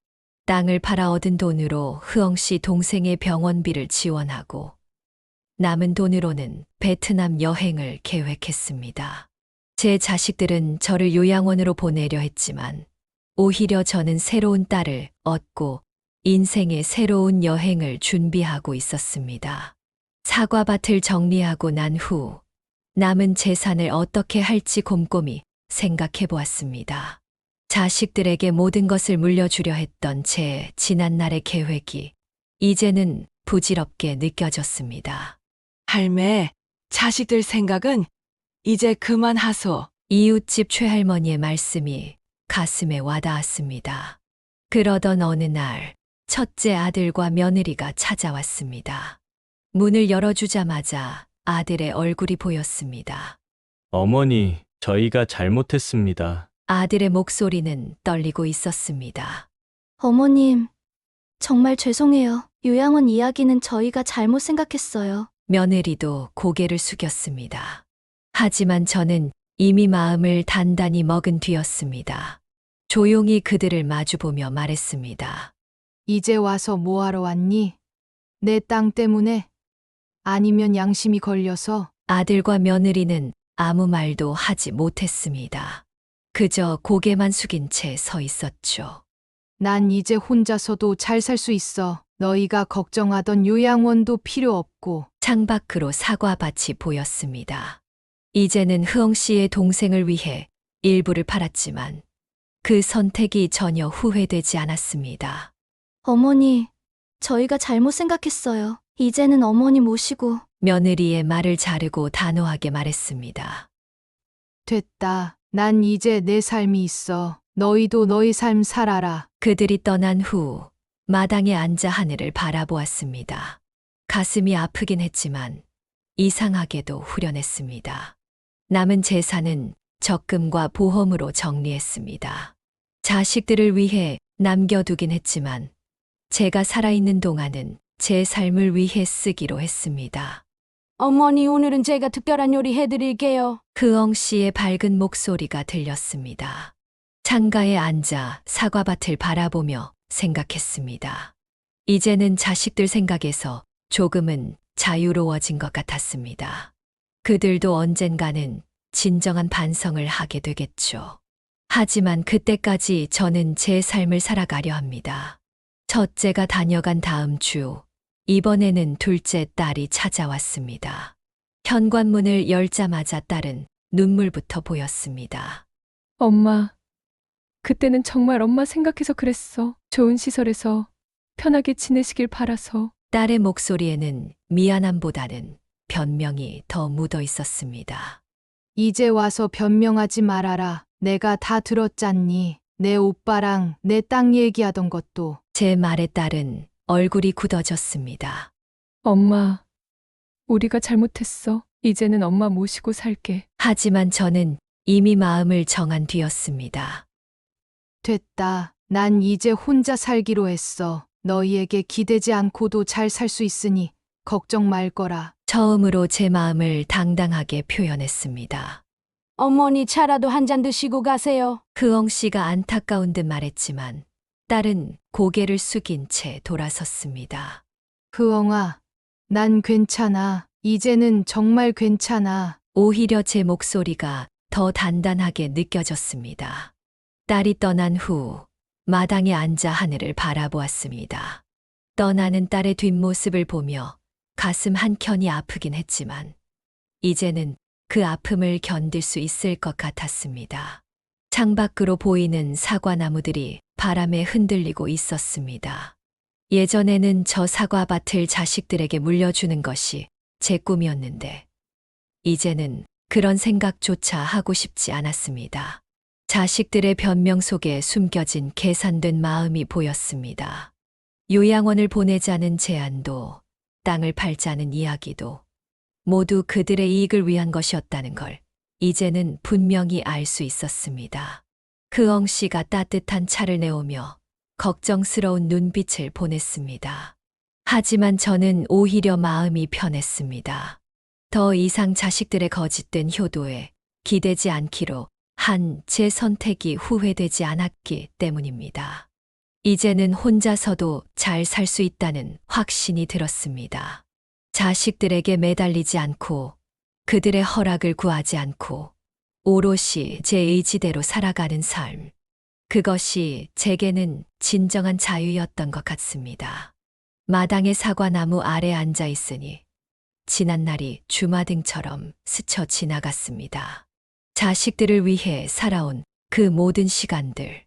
땅을 팔아 얻은 돈으로 흐엉 씨 동생의 병원비를 지원하고 남은 돈으로는 베트남 여행을 계획했습니다. 제 자식들은 저를 요양원으로 보내려 했지만 오히려 저는 새로운 딸을 얻고 인생의 새로운 여행을 준비하고 있었습니다. 사과밭을 정리하고 난 후 남은 재산을 어떻게 할지 곰곰이 생각해 보았습니다. 자식들에게 모든 것을 물려주려 했던 제 지난날의 계획이 이제는 부질없게 느껴졌습니다. 할매, 자식들 생각은 이제 그만하소. 이웃집 최할머니의 말씀이 가슴에 와닿았습니다. 그러던 어느 날 첫째 아들과 며느리가 찾아왔습니다. 문을 열어주자마자 아들의 얼굴이 보였습니다. 어머니, 저희가 잘못했습니다. 아들의 목소리는 떨리고 있었습니다. 어머님, 정말 죄송해요. 요양원 이야기는 저희가 잘못 생각했어요. 며느리도 고개를 숙였습니다. 하지만 저는 이미 마음을 단단히 먹은 뒤였습니다. 조용히 그들을 마주보며 말했습니다. 이제 와서 뭐하러 왔니? 내 땅 때문에? 아니면 양심이 걸려서? 아들과 며느리는 아무 말도 하지 못했습니다. 그저 고개만 숙인 채 서 있었죠. 난 이제 혼자서도 잘 살 수 있어. 너희가 걱정하던 요양원도 필요 없고. 창밖으로 사과밭이 보였습니다. 이제는 흐엉 씨의 동생을 위해 일부를 팔았지만 그 선택이 전혀 후회되지 않았습니다. 어머니, 저희가 잘못 생각했어요. 이제는 어머니 모시고. 며느리의 말을 자르고 단호하게 말했습니다. 됐다. 난 이제 내 삶이 있어. 너희도 너희 삶 살아라. 그들이 떠난 후 마당에 앉아 하늘을 바라보았습니다. 가슴이 아프긴 했지만 이상하게도 후련했습니다. 남은 재산은 적금과 보험으로 정리했습니다. 자식들을 위해 남겨두긴 했지만 제가 살아있는 동안은 제 삶을 위해 쓰기로 했습니다. 어머니, 오늘은 제가 특별한 요리 해드릴게요. 흐엉 씨의 밝은 목소리가 들렸습니다. 창가에 앉아 사과밭을 바라보며 생각했습니다. 이제는 자식들 생각에서 조금은 자유로워진 것 같았습니다. 그들도 언젠가는 진정한 반성을 하게 되겠죠. 하지만 그때까지 저는 제 삶을 살아가려 합니다. 첫째가 다녀간 다음 주, 이번에는 둘째 딸이 찾아왔습니다. 현관문을 열자마자 딸은 눈물부터 보였습니다. 엄마, 그때는 정말 엄마 생각해서 그랬어. 좋은 시설에서 편하게 지내시길 바라서. 딸의 목소리에는 미안함보다는 변명이 더 묻어 있었습니다. 이제 와서 변명하지 말아라. 내가 다 들었잖니. 내 오빠랑 내 땅 얘기하던 것도. 제 말에 딸은 얼굴이 굳어졌습니다. 엄마, 우리가 잘못했어. 이제는 엄마 모시고 살게. 하지만 저는 이미 마음을 정한 뒤였습니다. 됐다. 난 이제 혼자 살기로 했어. 너희에게 기대지 않고도 잘 살 수 있으니 걱정 말 거라. 처음으로 제 마음을 당당하게 표현했습니다. 어머니, 차라도 한 잔 드시고 가세요. 흐엉 씨가 안타까운 듯 말했지만 딸은 고개를 숙인 채 돌아섰습니다. 흐엉아, 난 괜찮아. 이제는 정말 괜찮아. 오히려 제 목소리가 더 단단하게 느껴졌습니다. 딸이 떠난 후 마당에 앉아 하늘을 바라보았습니다. 떠나는 딸의 뒷모습을 보며 가슴 한켠이 아프긴 했지만 이제는 그 아픔을 견딜 수 있을 것 같았습니다. 창밖으로 보이는 사과나무들이 바람에 흔들리고 있었습니다. 예전에는 저 사과밭을 자식들에게 물려주는 것이 제 꿈이었는데 이제는 그런 생각조차 하고 싶지 않았습니다. 자식들의 변명 속에 숨겨진 계산된 마음이 보였습니다. 요양원을 보내자는 제안도 땅을 팔자는 이야기도 모두 그들의 이익을 위한 것이었다는 걸 이제는 분명히 알 수 있었습니다. 흐엉 씨가 따뜻한 차를 내오며 걱정스러운 눈빛을 보냈습니다. 하지만 저는 오히려 마음이 편했습니다. 더 이상 자식들의 거짓된 효도에 기대지 않기로 한 제 선택이 후회되지 않았기 때문입니다. 이제는 혼자서도 잘 살 수 있다는 확신이 들었습니다. 자식들에게 매달리지 않고 그들의 허락을 구하지 않고 오롯이 제 의지대로 살아가는 삶. 그것이 제게는 진정한 자유였던 것 같습니다. 마당의 사과나무 아래 앉아 있으니 지난 날이 주마등처럼 스쳐 지나갔습니다. 자식들을 위해 살아온 그 모든 시간들.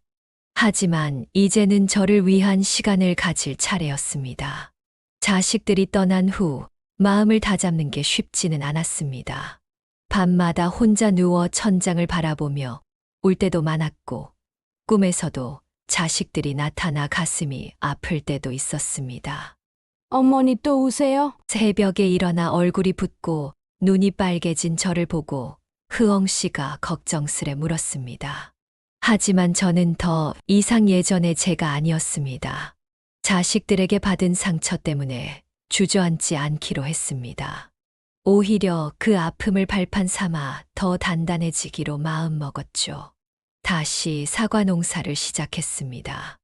하지만 이제는 저를 위한 시간을 가질 차례였습니다. 자식들이 떠난 후 마음을 다잡는 게 쉽지는 않았습니다. 밤마다 혼자 누워 천장을 바라보며 울 때도 많았고 꿈에서도 자식들이 나타나 가슴이 아플 때도 있었습니다. 어머니 또 우세요? 새벽에 일어나 얼굴이 붓고 눈이 빨개진 저를 보고 흐엉 씨가 걱정스레 물었습니다. 하지만 저는 더 이상 예전의 제가 아니었습니다. 자식들에게 받은 상처 때문에 주저앉지 않기로 했습니다. 오히려 그 아픔을 발판 삼아 더 단단해지기로 마음먹었죠. 다시 사과 농사를 시작했습니다.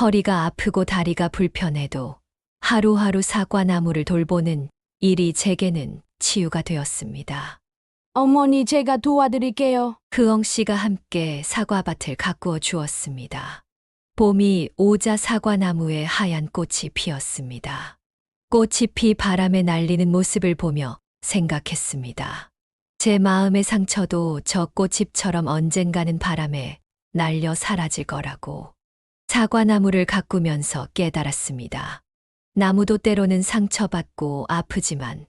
허리가 아프고 다리가 불편해도 하루하루 사과나무를 돌보는 일이 제게는 치유가 되었습니다. 어머니 제가 도와드릴게요. 흐엉 씨가 함께 사과밭을 가꾸어 주었습니다. 봄이 오자 사과나무에 하얀 꽃이 피었습니다. 꽃이 피 바람에 날리는 모습을 보며 생각했습니다. 제 마음의 상처도 저 꽃잎처럼 언젠가는 바람에 날려 사라질 거라고. 사과나무를 가꾸면서 깨달았습니다. 나무도 때로는 상처받고 아프지만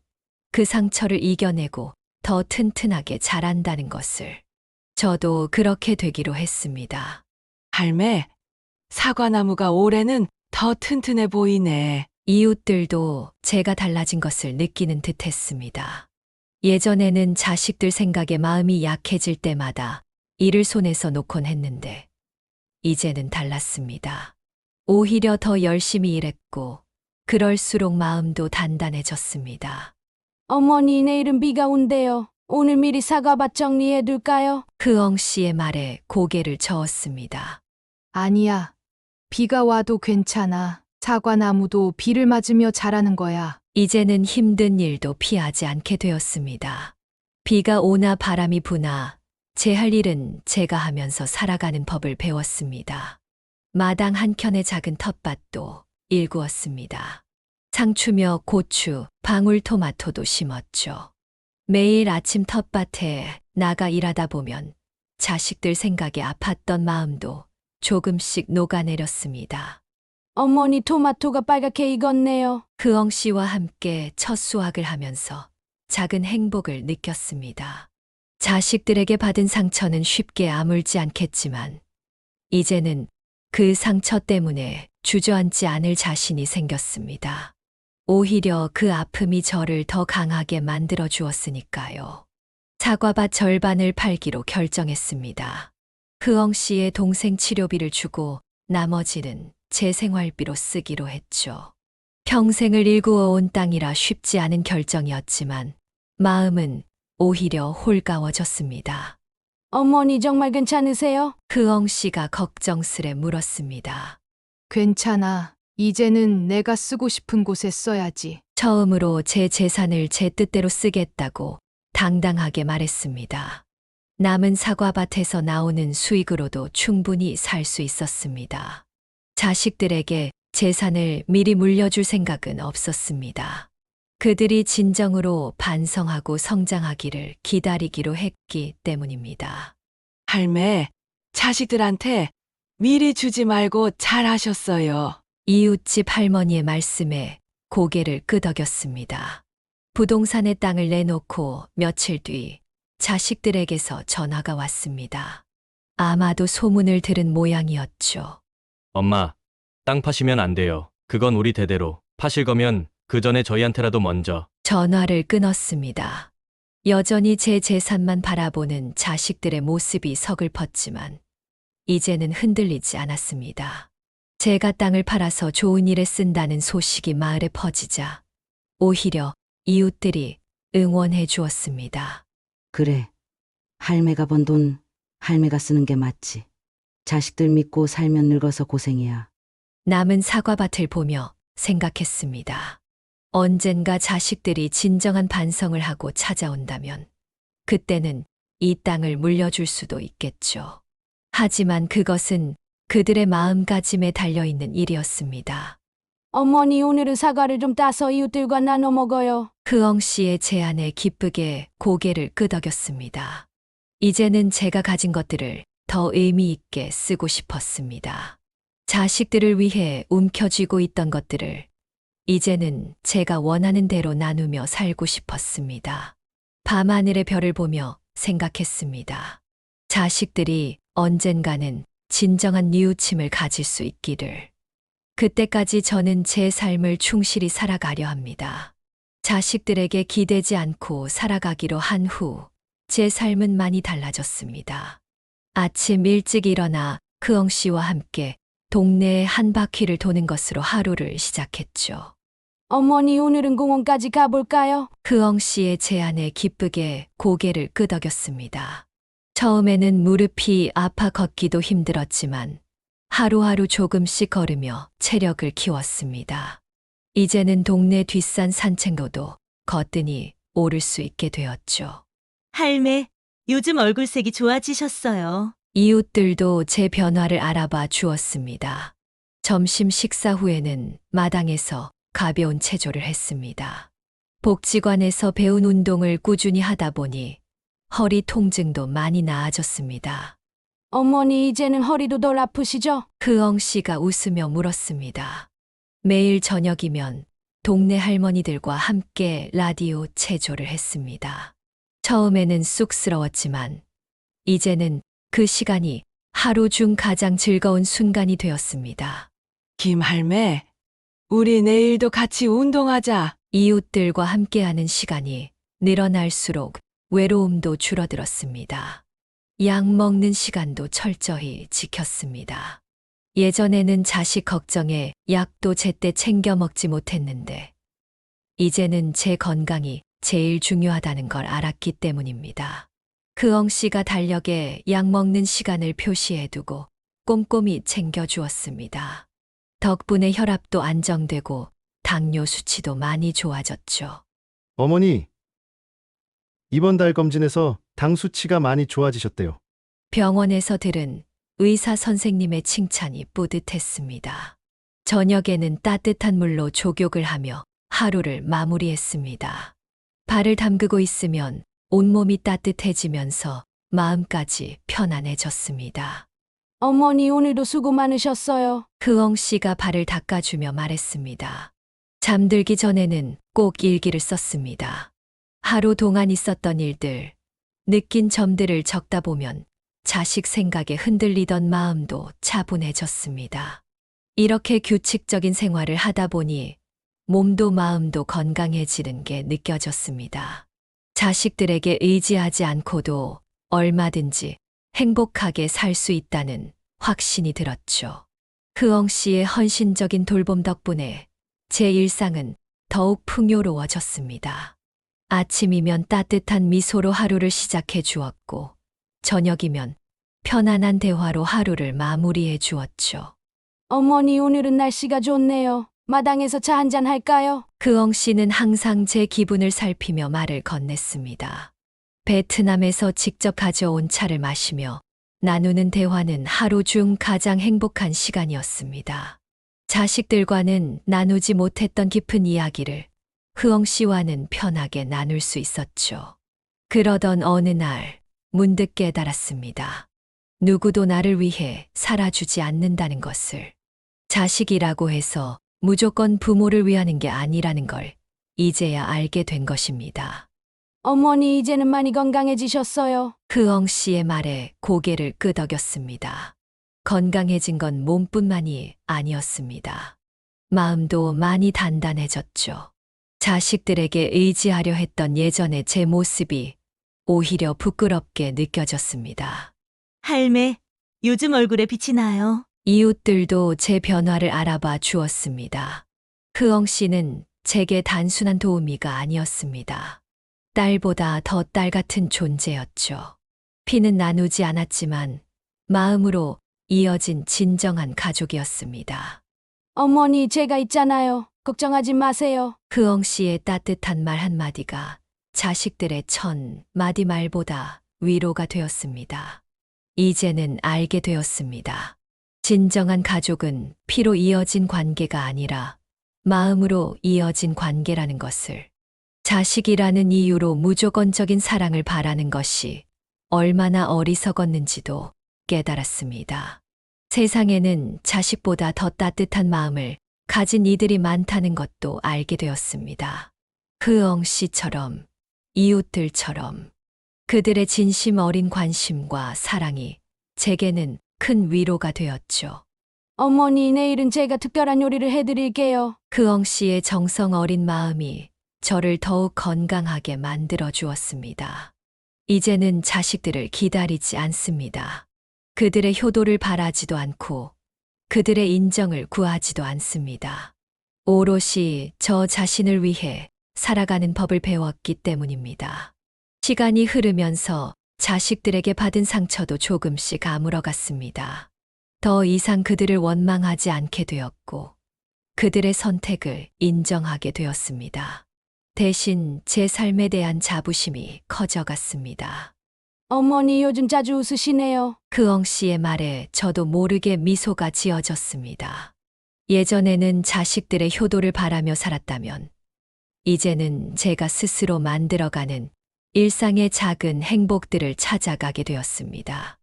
그 상처를 이겨내고 더 튼튼하게 자란다는 것을. 저도 그렇게 되기로 했습니다. 할매, 사과나무가 올해는 더 튼튼해 보이네. 이웃들도 제가 달라진 것을 느끼는 듯 했습니다. 예전에는 자식들 생각에 마음이 약해질 때마다 일을 손에서 놓곤 했는데 이제는 달랐습니다. 오히려 더 열심히 일했고 그럴수록 마음도 단단해졌습니다. 어머니 내일은 비가 온대요. 오늘 미리 사과밭 정리해둘까요? 흐엉 씨의 말에 고개를 저었습니다. 아니야. 비가 와도 괜찮아. 사과나무도 비를 맞으며 자라는 거야. 이제는 힘든 일도 피하지 않게 되었습니다. 비가 오나 바람이 부나 제 할 일은 제가 하면서 살아가는 법을 배웠습니다. 마당 한켠의 작은 텃밭도 일구었습니다. 상추며 고추, 방울토마토도 심었죠. 매일 아침 텃밭에 나가 일하다 보면 자식들 생각에 아팠던 마음도 조금씩 녹아내렸습니다. 어머니 토마토가 빨갛게 익었네요. 흐엉 씨와 함께 첫 수확을 하면서 작은 행복을 느꼈습니다. 자식들에게 받은 상처는 쉽게 아물지 않겠지만 이제는 그 상처 때문에 주저앉지 않을 자신이 생겼습니다. 오히려 그 아픔이 저를 더 강하게 만들어 주었으니까요. 사과밭 절반을 팔기로 결정했습니다. 흐엉 씨의 동생 치료비를 주고 나머지는 제 생활비로 쓰기로 했죠. 평생을 일구어 온 땅이라 쉽지 않은 결정이었지만 마음은 오히려 홀가워졌습니다. 어머니 정말 괜찮으세요? 흐엉 씨가 걱정스레 물었습니다. 괜찮아. 이제는 내가 쓰고 싶은 곳에 써야지. 처음으로 제 재산을 제 뜻대로 쓰겠다고 당당하게 말했습니다. 남은 사과밭에서 나오는 수익으로도 충분히 살 수 있었습니다. 자식들에게 재산을 미리 물려줄 생각은 없었습니다. 그들이 진정으로 반성하고 성장하기를 기다리기로 했기 때문입니다. 할매, 자식들한테 미리 주지 말고 잘하셨어요. 이웃집 할머니의 말씀에 고개를 끄덕였습니다. 부동산의 땅을 내놓고 며칠 뒤 자식들에게서 전화가 왔습니다. 아마도 소문을 들은 모양이었죠. 엄마, 땅 파시면 안 돼요. 그건 우리 대대로. 파실 거면 그 전에 저희한테라도 먼저. 전화를 끊었습니다. 여전히 제 재산만 바라보는 자식들의 모습이 서글펐지만 이제는 흔들리지 않았습니다. 제가 땅을 팔아서 좋은 일에 쓴다는 소식이 마을에 퍼지자 오히려 이웃들이 응원해 주었습니다. 그래. 할매가 번 돈 할매가 쓰는 게 맞지. 자식들 믿고 살면 늙어서 고생이야. 남은 사과밭을 보며 생각했습니다. 언젠가 자식들이 진정한 반성을 하고 찾아온다면 그때는 이 땅을 물려줄 수도 있겠죠. 하지만 그것은 그들의 마음가짐에 달려있는 일이었습니다. 어머니, 오늘은 사과를 좀 따서 이웃들과 나눠 먹어요. 크엉 씨의 제안에 기쁘게 고개를 끄덕였습니다. 이제는 제가 가진 것들을 더 의미 있게 쓰고 싶었습니다. 자식들을 위해 움켜쥐고 있던 것들을 이제는 제가 원하는 대로 나누며 살고 싶었습니다. 밤하늘의 별을 보며 생각했습니다. 자식들이 언젠가는 진정한 뉘우침을 가질 수 있기를. 그때까지 저는 제 삶을 충실히 살아가려 합니다. 자식들에게 기대지 않고 살아가기로 한 후 제 삶은 많이 달라졌습니다. 아침 일찍 일어나 크엉 씨와 함께 동네에 한 바퀴를 도는 것으로 하루를 시작했죠. 어머니, 오늘은 공원까지 가볼까요? 크엉 씨의 제안에 기쁘게 고개를 끄덕였습니다. 처음에는 무릎이 아파 걷기도 힘들었지만 하루하루 조금씩 걸으며 체력을 키웠습니다. 이제는 동네 뒷산 산책로도 거뜬히 오를 수 있게 되었죠. 할매, 요즘 얼굴색이 좋아지셨어요. 이웃들도 제 변화를 알아봐 주었습니다. 점심 식사 후에는 마당에서 가벼운 체조를 했습니다. 복지관에서 배운 운동을 꾸준히 하다 보니 허리 통증도 많이 나아졌습니다. 어머니, 이제는 허리도 덜 아프시죠? 크엉 씨가 웃으며 물었습니다. 매일 저녁이면 동네 할머니들과 함께 라디오 체조를 했습니다. 처음에는 쑥스러웠지만 이제는 그 시간이 하루 중 가장 즐거운 순간이 되었습니다. 김할매, 우리 내일도 같이 운동하자. 이웃들과 함께하는 시간이 늘어날수록 외로움도 줄어들었습니다. 약 먹는 시간도 철저히 지켰습니다. 예전에는 자식 걱정에 약도 제때 챙겨 먹지 못했는데 이제는 제 건강이 제일 중요하다는 걸 알았기 때문입니다. 크엉 씨가 달력에 약 먹는 시간을 표시해두고 꼼꼼히 챙겨주었습니다. 덕분에 혈압도 안정되고 당뇨 수치도 많이 좋아졌죠. 어머니, 이번 달 검진에서 당 수치가 많이 좋아지셨대요. 병원에서 들은 의사 선생님의 칭찬이 뿌듯했습니다. 저녁에는 따뜻한 물로 족욕을 하며 하루를 마무리했습니다. 발을 담그고 있으면 온몸이 따뜻해지면서 마음까지 편안해졌습니다. 어머니, 오늘도 수고 많으셨어요. 크엉 씨가 발을 닦아주며 말했습니다. 잠들기 전에는 꼭 일기를 썼습니다. 하루 동안 있었던 일들, 느낀 점들을 적다 보면 자식 생각에 흔들리던 마음도 차분해졌습니다. 이렇게 규칙적인 생활을 하다 보니 몸도 마음도 건강해지는 게 느껴졌습니다. 자식들에게 의지하지 않고도 얼마든지 행복하게 살 수 있다는 확신이 들었죠. 크엉 씨의 헌신적인 돌봄 덕분에 제 일상은 더욱 풍요로워졌습니다. 아침이면 따뜻한 미소로 하루를 시작해 주었고, 저녁이면 편안한 대화로 하루를 마무리해 주었죠. 어머니, 오늘은 날씨가 좋네요. 마당에서 차 한잔 할까요? 크엉 씨는 항상 제 기분을 살피며 말을 건넸습니다. 베트남에서 직접 가져온 차를 마시며 나누는 대화는 하루 중 가장 행복한 시간이었습니다. 자식들과는 나누지 못했던 깊은 이야기를 크엉 씨와는 편하게 나눌 수 있었죠. 그러던 어느 날 문득 깨달았습니다. 누구도 나를 위해 살아주지 않는다는 것을. 자식이라고 해서 무조건 부모를 위하는 게 아니라는 걸 이제야 알게 된 것입니다. 어머니, 이제는 많이 건강해지셨어요. 크엉 씨의 말에 고개를 끄덕였습니다. 건강해진 건 몸뿐만이 아니었습니다. 마음도 많이 단단해졌죠. 자식들에게 의지하려 했던 예전의 제 모습이 오히려 부끄럽게 느껴졌습니다. 할매, 요즘 얼굴에 빛이 나요. 이웃들도 제 변화를 알아봐 주었습니다. 크엉 씨는 제게 단순한 도우미가 아니었습니다. 딸보다 더 딸 같은 존재였죠. 피는 나누지 않았지만 마음으로 이어진 진정한 가족이었습니다. 어머니, 제가 있잖아요. 걱정하지 마세요. 흐엉 씨의 따뜻한 말 한마디가 자식들의 천 마디 말보다 위로가 되었습니다. 이제는 알게 되었습니다. 진정한 가족은 피로 이어진 관계가 아니라 마음으로 이어진 관계라는 것을. 자식이라는 이유로 무조건적인 사랑을 바라는 것이 얼마나 어리석었는지도 깨달았습니다. 세상에는 자식보다 더 따뜻한 마음을 가진 이들이 많다는 것도 알게 되었습니다. 흐엉 씨처럼, 이웃들처럼 그들의 진심 어린 관심과 사랑이 제게는 큰 위로가 되었죠. 어머니, 내일은 제가 특별한 요리를 해드릴게요. 흐엉 씨의 정성 어린 마음이 저를 더욱 건강하게 만들어 주었습니다. 이제는 자식들을 기다리지 않습니다. 그들의 효도를 바라지도 않고 그들의 인정을 구하지도 않습니다. 오롯이 저 자신을 위해 살아가는 법을 배웠기 때문입니다. 시간이 흐르면서 자식들에게 받은 상처도 조금씩 아물어갔습니다. 더 이상 그들을 원망하지 않게 되었고 그들의 선택을 인정하게 되었습니다. 대신 제 삶에 대한 자부심이 커져갔습니다. 어머니, 요즘 자주 웃으시네요. 흐엉 씨의 말에 저도 모르게 미소가 지어졌습니다. 예전에는 자식들의 효도를 바라며 살았다면 이제는 제가 스스로 만들어가는 일상의 작은 행복들을 찾아가게 되었습니다.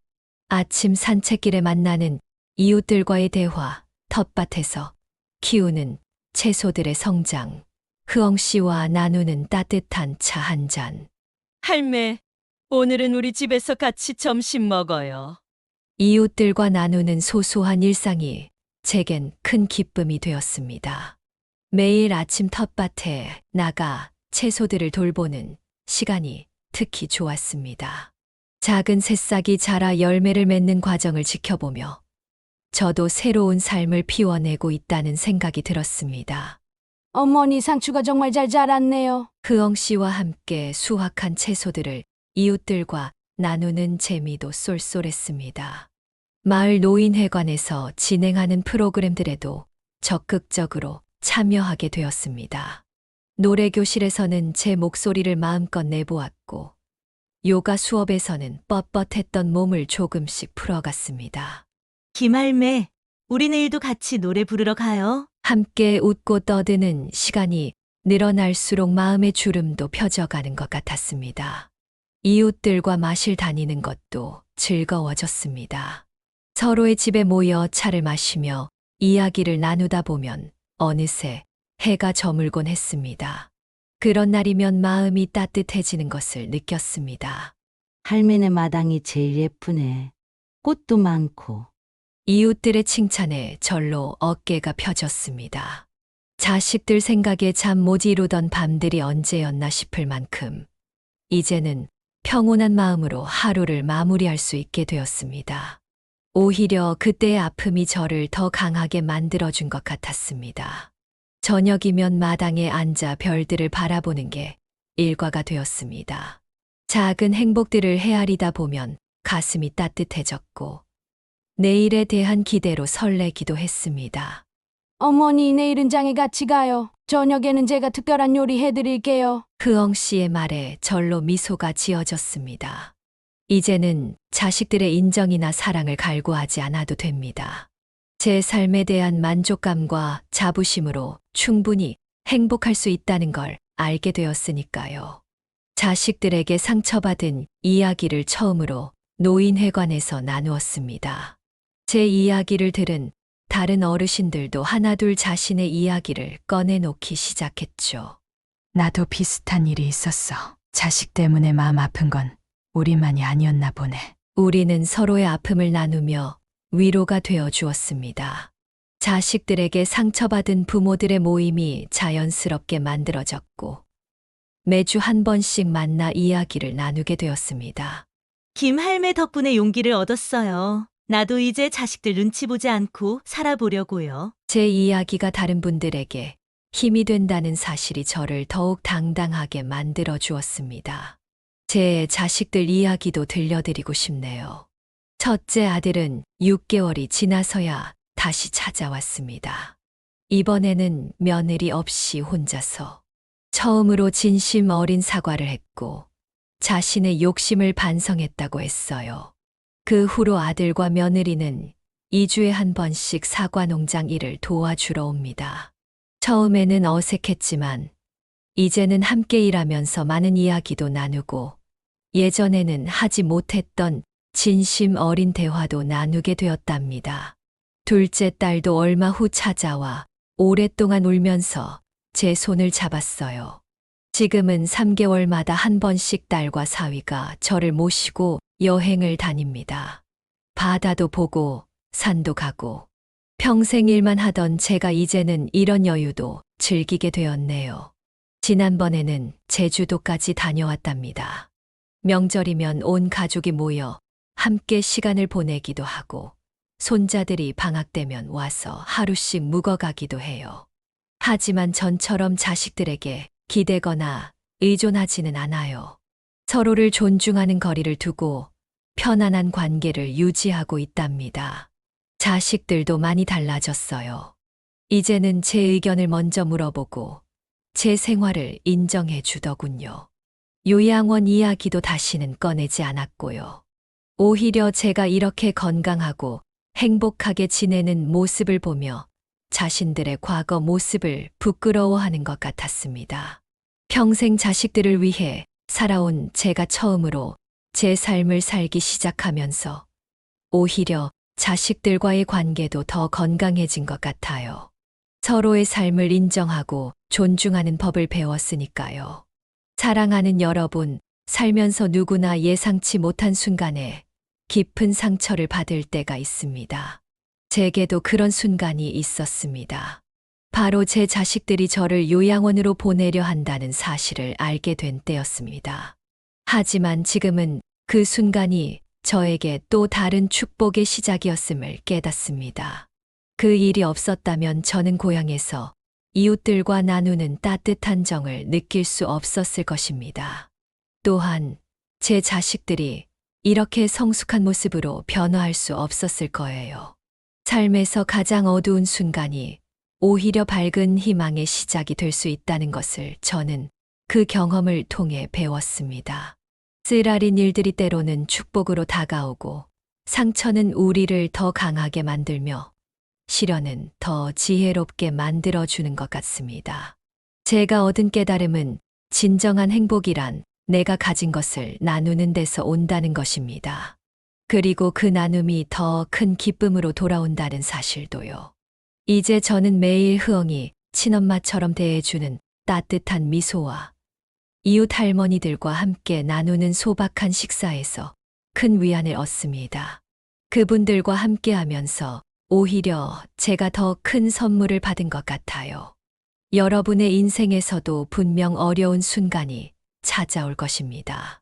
아침 산책길에 만나는 이웃들과의 대화, 텃밭에서 키우는 채소들의 성장, 흐엉 씨와 나누는 따뜻한 차 한 잔. 할매, 오늘은 우리 집에서 같이 점심 먹어요. 이웃들과 나누는 소소한 일상이 제겐 큰 기쁨이 되었습니다. 매일 아침 텃밭에 나가 채소들을 돌보는 시간이 특히 좋았습니다. 작은 새싹이 자라 열매를 맺는 과정을 지켜보며 저도 새로운 삶을 피워내고 있다는 생각이 들었습니다. 어머니, 상추가 정말 잘 자랐네요. 흐엉 씨와 함께 수확한 채소들을 이웃들과 나누는 재미도 쏠쏠했습니다. 마을 노인회관에서 진행하는 프로그램들에도 적극적으로 참여하게 되었습니다. 노래교실에서는 제 목소리를 마음껏 내보았고, 요가 수업에서는 뻣뻣했던 몸을 조금씩 풀어갔습니다. 김할매, 우리 내일도 같이 노래 부르러 가요. 함께 웃고 떠드는 시간이 늘어날수록 마음의 주름도 펴져가는 것 같았습니다. 이웃들과 마실 다니는 것도 즐거워졌습니다. 서로의 집에 모여 차를 마시며 이야기를 나누다 보면 어느새 해가 저물곤 했습니다. 그런 날이면 마음이 따뜻해지는 것을 느꼈습니다. 할매네 마당이 제일 예쁘네. 꽃도 많고. 이웃들의 칭찬에 절로 어깨가 펴졌습니다. 자식들 생각에 잠 못 이루던 밤들이 언제였나 싶을 만큼 이제는 평온한 마음으로 하루를 마무리할 수 있게 되었습니다. 오히려 그때의 아픔이 저를 더 강하게 만들어준 것 같았습니다. 저녁이면 마당에 앉아 별들을 바라보는 게 일과가 되었습니다. 작은 행복들을 헤아리다 보면 가슴이 따뜻해졌고 내일에 대한 기대로 설레기도 했습니다. 어머니, 내일은 장에 같이 가요. 저녁에는 제가 특별한 요리 해드릴게요. 흐엉 씨의 말에 절로 미소가 지어졌습니다. 이제는 자식들의 인정이나 사랑을 갈구하지 않아도 됩니다. 제 삶에 대한 만족감과 자부심으로 충분히 행복할 수 있다는 걸 알게 되었으니까요. 자식들에게 상처받은 이야기를 처음으로 노인회관에서 나누었습니다. 제 이야기를 들은 다른 어르신들도 하나둘 자신의 이야기를 꺼내놓기 시작했죠. 나도 비슷한 일이 있었어. 자식 때문에 마음 아픈 건 우리만이 아니었나 보네. 우리는 서로의 아픔을 나누며 위로가 되어 주었습니다. 자식들에게 상처받은 부모들의 모임이 자연스럽게 만들어졌고 매주 한 번씩 만나 이야기를 나누게 되었습니다. 김할매 덕분에 용기를 얻었어요. 나도 이제 자식들 눈치 보지 않고 살아보려고요. 제 이야기가 다른 분들에게 힘이 된다는 사실이 저를 더욱 당당하게 만들어 주었습니다. 제 자식들 이야기도 들려드리고 싶네요. 첫째 아들은 6개월이 지나서야 다시 찾아왔습니다. 이번에는 며느리 없이 혼자서 처음으로 진심 어린 사과를 했고 자신의 욕심을 반성했다고 했어요. 그 후로 아들과 며느리는 2주에 한 번씩 사과 농장 일을 도와주러 옵니다. 처음에는 어색했지만 이제는 함께 일하면서 많은 이야기도 나누고 예전에는 하지 못했던 진심 어린 대화도 나누게 되었답니다. 둘째 딸도 얼마 후 찾아와 오랫동안 울면서 제 손을 잡았어요. 지금은 3개월마다 한 번씩 딸과 사위가 저를 모시고 여행을 다닙니다. 바다도 보고 산도 가고 평생 일만 하던 제가 이제는 이런 여유도 즐기게 되었네요. 지난번에는 제주도까지 다녀왔답니다. 명절이면 온 가족이 모여 함께 시간을 보내기도 하고 손자들이 방학 되면 와서 하루씩 묵어가기도 해요. 하지만 전처럼 자식들에게 기대거나 의존하지는 않아요. 서로를 존중하는 거리를 두고 편안한 관계를 유지하고 있답니다. 자식들도 많이 달라졌어요. 이제는 제 의견을 먼저 물어보고 제 생활을 인정해 주더군요. 요양원 이야기도 다시는 꺼내지 않았고요. 오히려 제가 이렇게 건강하고 행복하게 지내는 모습을 보며 자신들의 과거 모습을 부끄러워하는 것 같았습니다. 평생 자식들을 위해 살아온 제가 처음으로 제 삶을 살기 시작하면서 오히려 자식들과의 관계도 더 건강해진 것 같아요. 서로의 삶을 인정하고 존중하는 법을 배웠으니까요. 사랑하는 여러분, 살면서 누구나 예상치 못한 순간에 깊은 상처를 받을 때가 있습니다. 제게도 그런 순간이 있었습니다. 바로 제 자식들이 저를 요양원으로 보내려 한다는 사실을 알게 된 때였습니다. 하지만 지금은 그 순간이 저에게 또 다른 축복의 시작이었음을 깨닫습니다. 그 일이 없었다면 저는 고향에서 이웃들과 나누는 따뜻한 정을 느낄 수 없었을 것입니다. 또한 제 자식들이 이렇게 성숙한 모습으로 변화할 수 없었을 거예요. 삶에서 가장 어두운 순간이 오히려 밝은 희망의 시작이 될 수 있다는 것을 저는 그 경험을 통해 배웠습니다. 쓰라린 일들이 때로는 축복으로 다가오고 상처는 우리를 더 강하게 만들며 시련은 더 지혜롭게 만들어주는 것 같습니다. 제가 얻은 깨달음은 진정한 행복이란 내가 가진 것을 나누는 데서 온다는 것입니다. 그리고 그 나눔이 더 큰 기쁨으로 돌아온다는 사실도요. 이제 저는 매일 흐엉이 친엄마처럼 대해주는 따뜻한 미소와 이웃 할머니들과 함께 나누는 소박한 식사에서 큰 위안을 얻습니다. 그분들과 함께 하면서 오히려 제가 더 큰 선물을 받은 것 같아요. 여러분의 인생에서도 분명 어려운 순간이 찾아올 것입니다.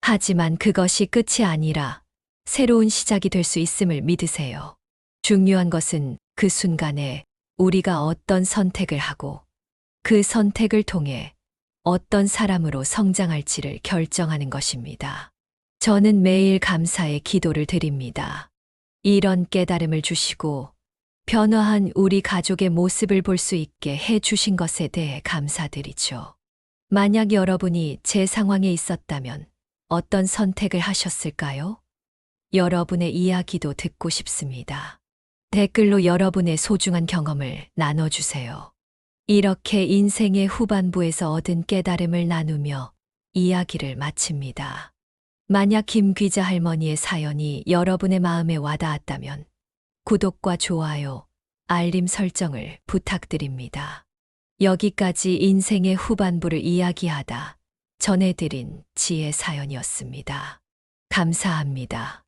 하지만 그것이 끝이 아니라 새로운 시작이 될 수 있음을 믿으세요. 중요한 것은 그 순간에 우리가 어떤 선택을 하고 그 선택을 통해 어떤 사람으로 성장할지를 결정하는 것입니다. 저는 매일 감사의 기도를 드립니다. 이런 깨달음을 주시고 변화한 우리 가족의 모습을 볼 수 있게 해 주신 것에 대해 감사드리죠. 만약 여러분이 제 상황에 있었다면 어떤 선택을 하셨을까요? 여러분의 이야기도 듣고 싶습니다. 댓글로 여러분의 소중한 경험을 나눠주세요. 이렇게 인생의 후반부에서 얻은 깨달음을 나누며 이야기를 마칩니다. 만약 김 귀자 할머니의 사연이 여러분의 마음에 와닿았다면 구독과 좋아요, 알림 설정을 부탁드립니다. 여기까지 인생의 후반부를 이야기하다 전해드린 지혜 사연이었습니다. 감사합니다.